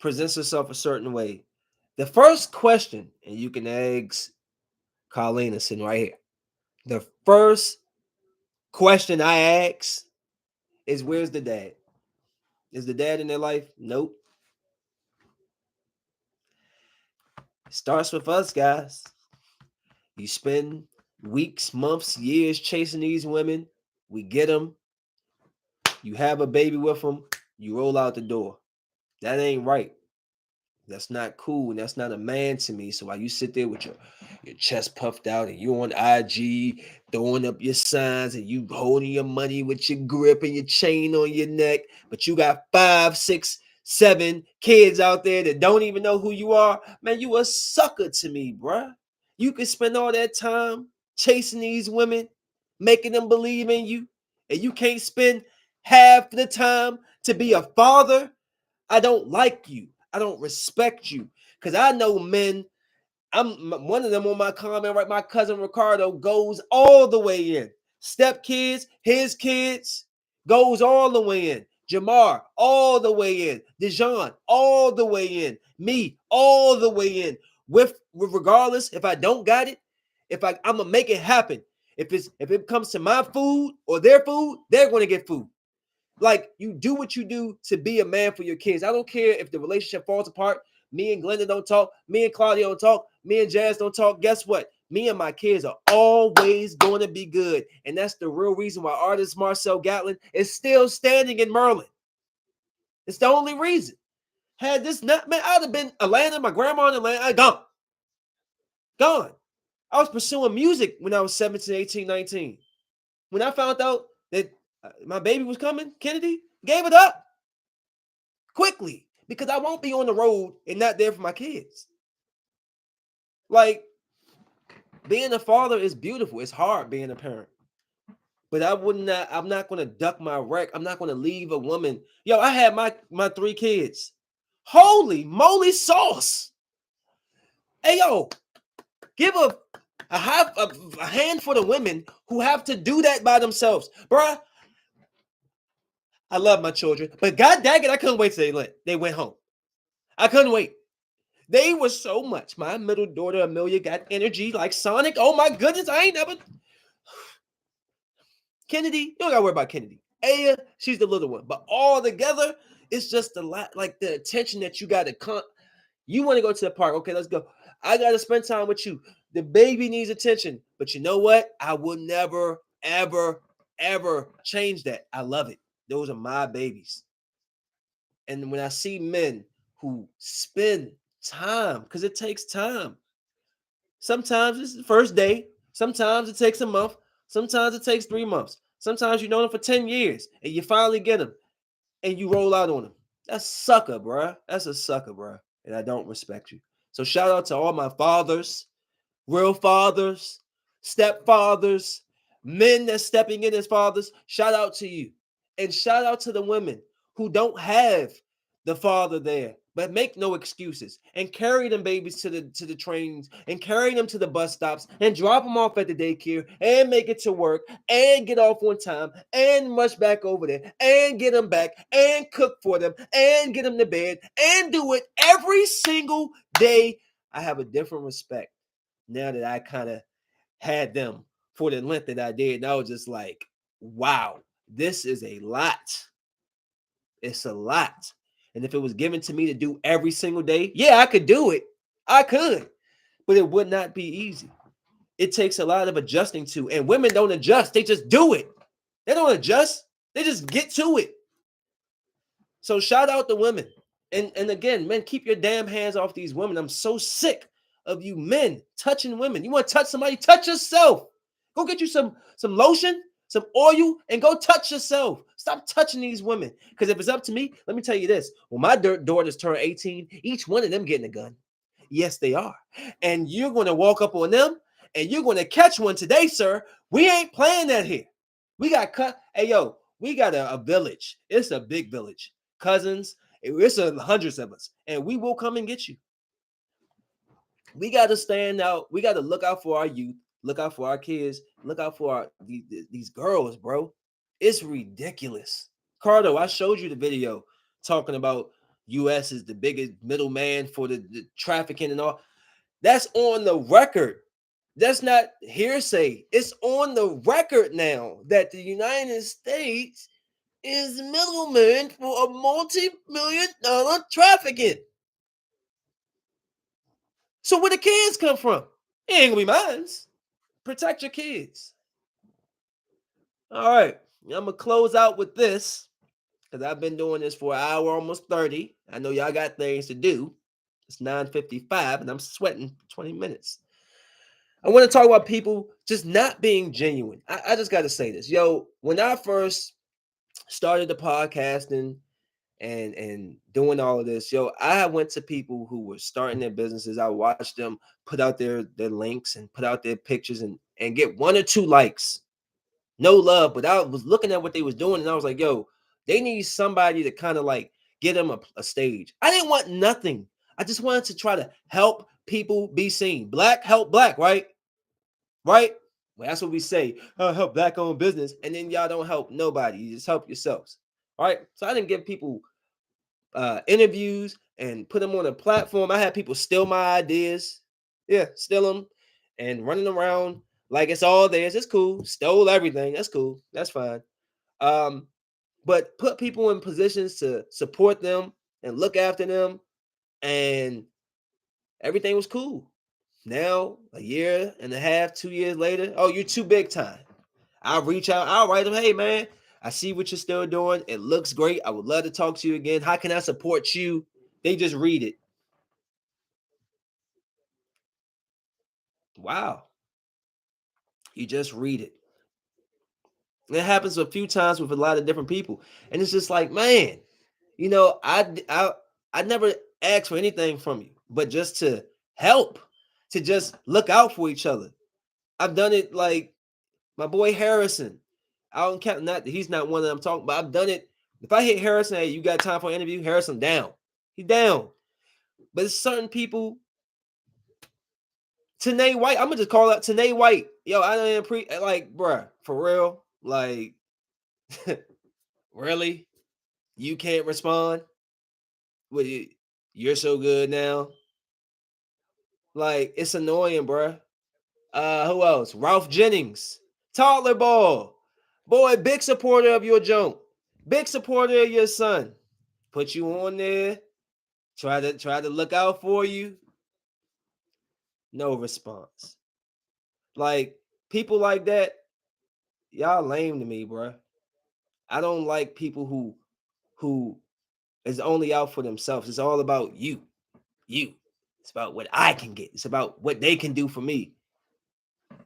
presents herself a certain way. The first question, and you can ask Colleen is sitting right here. The first question I ask is, where's the dad? Is the dad in their life? Nope. It starts with us, guys. You spend weeks, months, years chasing these women. We get them. You have a baby with them. You roll out the door. That ain't right. That's not cool, and that's not a man to me. So while you sit there with your chest puffed out and you on IG throwing up your signs and you holding your money with your grip and your chain on your neck, but you got 5, 6, 7 kids out there that don't even know who you are, man, you a sucker to me, bruh. You can spend all that time chasing these women, making them believe in you, and you can't spend half the time to be a father. I don't like you. I don't respect you. Because I know men, I'm one of them on my comment, right? My cousin Ricardo goes all the way in. Step kids, his kids, goes all the way in. Jamar, all the way in. Dijon, all the way in. Me, all the way in. With regardless, if I don't got it, I'm gonna make it happen. If it comes to my food or their food, they're gonna get food. Like, you do what you do to be a man for your kids. I don't care if the relationship falls apart. Me and Glenda don't talk. Me and Claudia don't talk. Me and Jazz don't talk. Guess what? Me and my kids are always going to be good. And that's the real reason why artist Marcel Gatlin is still standing in Merlin. It's the only reason. Had this not, man, I'd have been Atlanta, my grandma in Atlanta, I gone. Gone. I was pursuing music when I was 17, 18, 19. When I found out that my baby was coming, Kennedy, gave it up quickly because I won't be on the road and not there for my kids. Like, being a father is beautiful. It's hard being a parent. But I'm not gonna duck my wreck. I'm not gonna leave a woman. Yo, I had my 3 kids. Holy moly sauce. Hey yo, give a handful of women who have to do that by themselves. Bruh, I love my children, but god dang it, I couldn't wait till they went home. I couldn't wait. They were so much. My middle daughter, Amelia, got energy like Sonic. Oh my goodness, I ain't never. Kennedy, you don't gotta worry about Kennedy. Aya, she's the little one. But all together, it's just a lot, like the attention that you gotta you want to go to the park. Okay, let's go. I gotta spend time with you. The baby needs attention. But you know what? I will never, ever, ever change that. I love it. Those are my babies. And when I see men who spend time, because it takes time. Sometimes it's the first day, sometimes it takes a month, sometimes it takes 3 months. Sometimes you know them for 10 years and you finally get them and you roll out on them. That's sucker, bruh. That's a sucker, bruh. And I don't respect you. So shout out to all my fathers, real fathers, stepfathers, men that's stepping in as fathers. Shout out to you. And shout out to the women who don't have the father there, but make no excuses and carry them babies to the trains and carry them to the bus stops and drop them off at the daycare and make it to work and get off on time and rush back over there and get them back and cook for them and get them to bed and do it every single day. I have a different respect now that I kind of had them for the length that I did. And I was just like, wow, this is a lot. It's a lot. And if it was given to me to do every single day, yeah, I could do it. I could, but it would not be easy. It takes a lot of adjusting to, and women don't adjust. They just do it. They don't adjust. They just get to it. So shout out to women. And again, men, keep your damn hands off these women. I'm so sick of you men touching women. You want to touch somebody? Touch yourself. Go get you some lotion, some oil, and go touch yourself. Stop touching these women. Because if it's up to me, let me tell you this. When my daughters turn 18, each one of them getting a gun. Yes, they are. And you're going to walk up on them, and you're going to catch one today, sir. We ain't playing that here. We got cut. Hey, yo, we got a village. It's a big village. Cousins, it's hundreds of us, and we will come and get you. We got to stand out. We got to look out for our youth, look out for our kids, look out for these girls, bro. It's ridiculous. Cardo, I showed you the video talking about U.S. is the biggest middleman for the trafficking and all. That's on the record. That's not hearsay. It's on the record now that the United States is middleman for a multi-million-dollar trafficking. So where the kids come from? It ain't gonna be mine. Protect your kids. All right, I'm gonna close out with this because I've been doing this for an hour, almost 30. I know y'all got things to do. It's 9:55 and I'm sweating 20 minutes. I want to talk about people just not being genuine. I just got to say this. Yo, when I first started the podcasting and doing all of this, yo, I went to people who were starting their businesses. I watched them put out their links and put out their pictures and get 1 or 2 likes. No love, but I was looking at what they was doing and I was like, yo, they need somebody to kind of like get them a stage. I didn't want nothing. I just wanted to try to help people be seen. Black help black, right? Right? Well, that's what we say. Help black owned business. And then y'all don't help nobody. You just help yourselves. All right. So I didn't give people interviews and put them on a platform. I had people steal my ideas. Yeah, steal them and running around like it's all theirs. It's cool. Stole everything. That's cool. That's fine. But put people in positions to support them and look after them, and everything was cool. Now, a year and a half, 2 years later, oh, you're too big time. I'll reach out. I'll write them. Hey, man, I see what you're still doing. It looks great. I would love to talk to you again. How can I support you? They just read it. Wow. You just read it. It happens a few times with a lot of different people. And it's just like, man, I never asked for anything from you, but just to help, to just look out for each other. I've done it like my boy Harrison. I don't count not he's not one that I'm talking, but I've done it. If I hit Harrison, hey, you got time for an interview? Harrison down. He's down. But it's certain people. Tanae White, I'm gonna just call out Tanae White. Yo, I don't like, bruh, for real. Like, really? You can't respond? What you're so good now? Like, it's annoying, bruh. Who else? Ralph Jennings, toddler ball. Boy, big supporter of your junk. Big supporter of your son. Put you on there. Try to look out for you. No response. Like people like that, y'all lame to me, bro. I don't like people who is only out for themselves. It's all about you. You. It's about what I can get. It's about what they can do for me.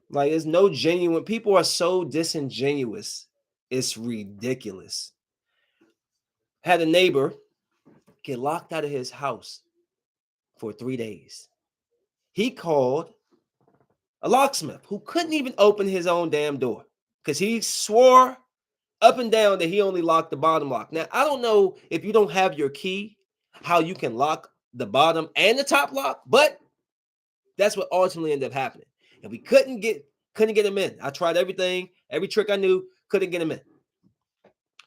Like there's no genuine people are so disingenuous. It's ridiculous. Had a neighbor get locked out of his house for 3 days. He called a locksmith who couldn't even open his own damn door because he swore up and down that he only locked the bottom lock. Now, I don't know if you don't have your key, how you can lock the bottom and the top lock, but that's what ultimately ended up happening. And we couldn't get him in. I tried everything, every trick I knew, couldn't get him in.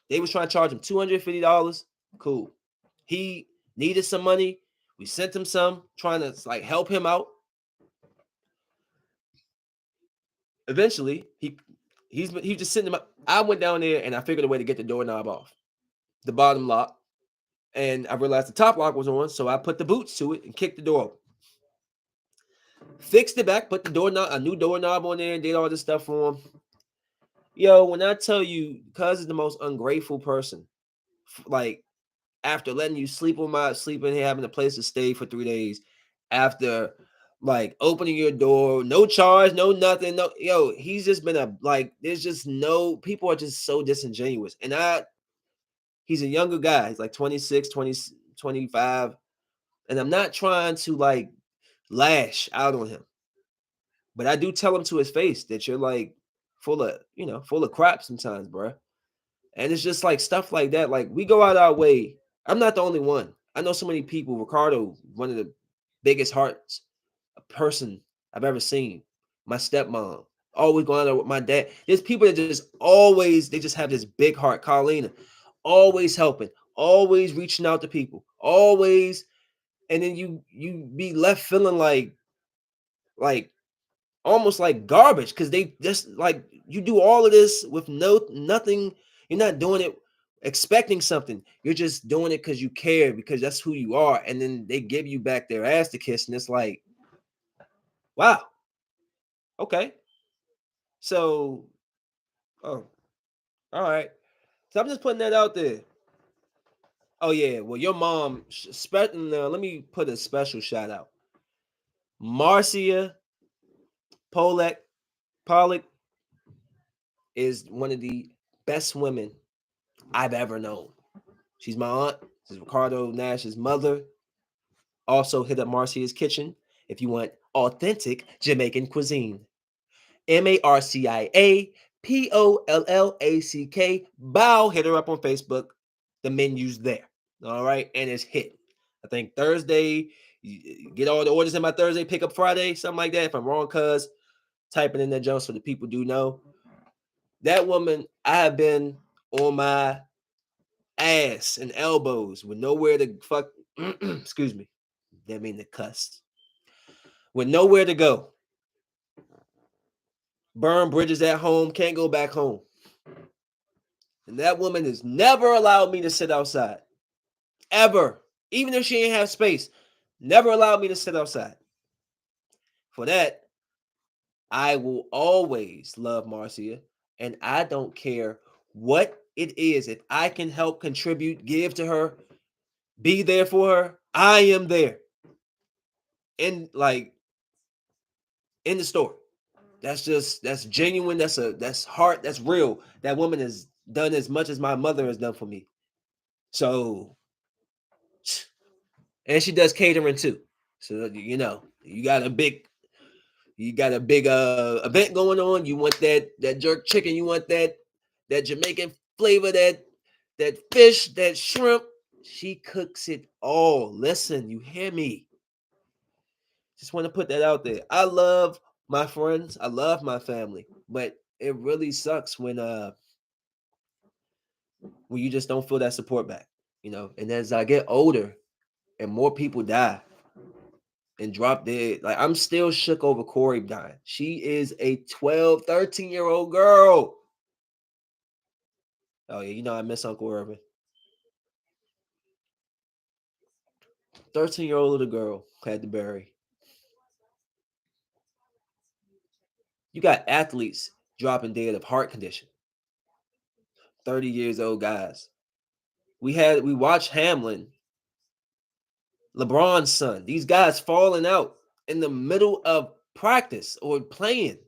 They was trying to charge him $250. Cool. He needed some money. We sent him some, trying to like help him out. Eventually, he's just sitting. I went down there and I figured a way to get the doorknob off, the bottom lock, and I realized the top lock was on, so I put the boots to it and kicked the door open. Fixed it back, put the doorknob, a new doorknob on there, and did all this stuff for him. Yo, when I tell you, cuz is the most ungrateful person. Like after letting you sleep in here, having a place to stay for 3 days, after like opening your door, no charge, no nothing, no yo, he's just been a like, there's just no people are just so disingenuous. And he's a younger guy, he's like 26, 20, 25. And I'm not trying to like lash out on him, but I do tell him to his face that you're like full of crap sometimes, bro. And it's just like stuff like that. Like we go out our way. I'm not the only one. I know so many people. Ricardo, one of the biggest hearts a person I've ever seen. My stepmom, always going out with my dad. There's people that just always they just have this big heart. Carlina, always helping, always reaching out to people, always. And then you be left feeling like almost like garbage because they just like you do all of this with nothing. You're not doing it expecting something. You're just doing it because you care, because that's who you are. And then they give you back their ass to kiss, and it's like, wow, okay. So, oh, all right. So I'm just putting that out there. Oh yeah, well your mom. Let me put a special shout out. Marcia Polak Pollock is one of the best women I've ever known. She's my aunt. She's Ricardo Nash's mother. Also, hit up Marcia's Kitchen if you want authentic Jamaican cuisine. MarciaPollack. Bow. Hit her up on Facebook. The menu's there. All right. And it's hit. I think Thursday, get all the orders in my Thursday, pick up Friday, something like that. If I'm wrong, cuz typing in that jump so the people do know. That woman, I have been on my ass and elbows with nowhere to fuck. Excuse me. That mean the cuss. With nowhere to go. Burn bridges at home, can't go back home. And that woman has never allowed me to sit outside. Ever. Even if she ain't have space. Never allowed me to sit outside. For that, I will always love Marcia. And I don't care what it is. If I can help contribute, give to her, be there for her, I am there. In like in the store. That's genuine. That's heart. That's real. That woman has done as much as my mother has done for me. So, and she does catering too. So you got a big event going on. You want that jerk chicken. You want that Jamaican flavor. That fish. That shrimp. She cooks it all. Listen, you hear me? Just want to put that out there. I love my friends. I love my family, but it really sucks when you just don't feel that support back, And as I get older and more people die and drop dead, like I'm still shook over Corey dying. She is a 12, 13-year-old girl. Oh yeah, I miss Uncle Irvin. 13-year-old little girl had to bury. You got athletes dropping dead of heart condition. 30 years old guys. We watched Hamlin, LeBron's son. These guys falling out in the middle of practice or playing.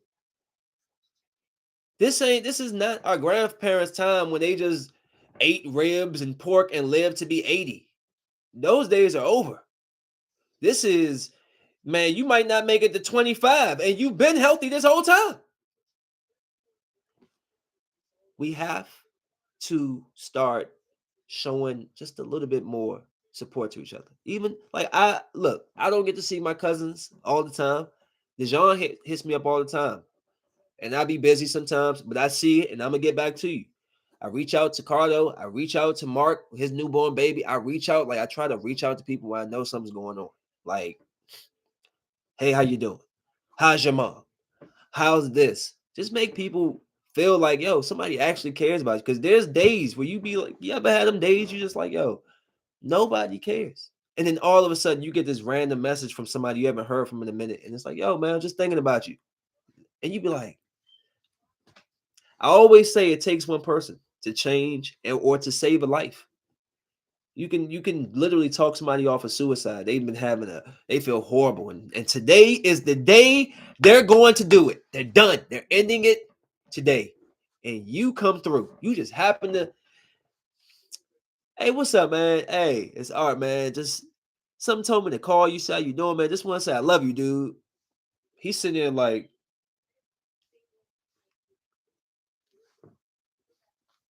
This is not our grandparents' time when they just ate ribs and pork and lived to be 80. Those days are over. This is, man, you might not make it to 25 and you've been healthy this whole time. We have to start showing just a little bit more support to each other. Even like I don't get to see my cousins all the time. Dejan hits me up all the time. And I be busy sometimes, but I see it and I'm gonna get back to you. I reach out to Cardo, I reach out to Mark, his newborn baby. I reach out, like I try to reach out to people when I know something's going on. Like, hey, how you doing? How's your mom? How's this? Just make people feel like, yo, somebody actually cares about you. Because there's days where you be like, you ever had them days you just like, yo, nobody cares. And then all of a sudden you get this random message from somebody you haven't heard from in a minute. And it's like, yo, man, I'm just thinking about you. And you be like, I always say it takes one person to change or to save a life. You can literally talk somebody off of suicide. They've been they feel horrible. And today is the day they're going to do it. They're done. They're ending it today. And you come through. You just happen to, hey, what's up, man? Hey, it's Art, man. Just something told me to call you, say how you doing, man. Just want to say I love you, dude. He's sitting there like,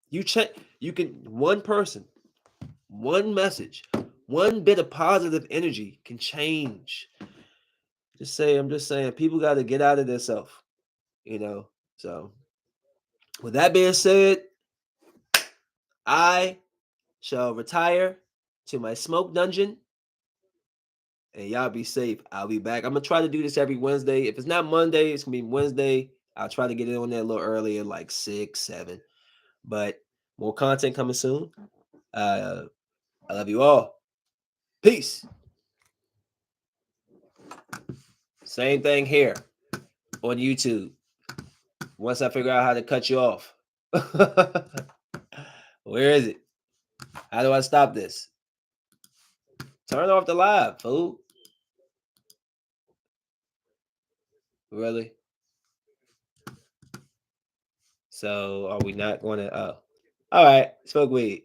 you can one person, one message, one bit of positive energy can change. I'm just saying, people got to get out of themselves, you know. So, with that being said, I shall retire to my smoke dungeon, and y'all be safe. I'll be back. I'm gonna try to do this every Wednesday. If it's not Monday, it's gonna be Wednesday. I'll try to get it on there a little earlier, like 6, 7. But more content coming soon. I love you all. Peace. Same thing here on YouTube. Once I figure out how to cut you off. Where is it? How do I stop this? Turn off the live, fool. Really? So are we not going to? Oh, all right. Smoke weed.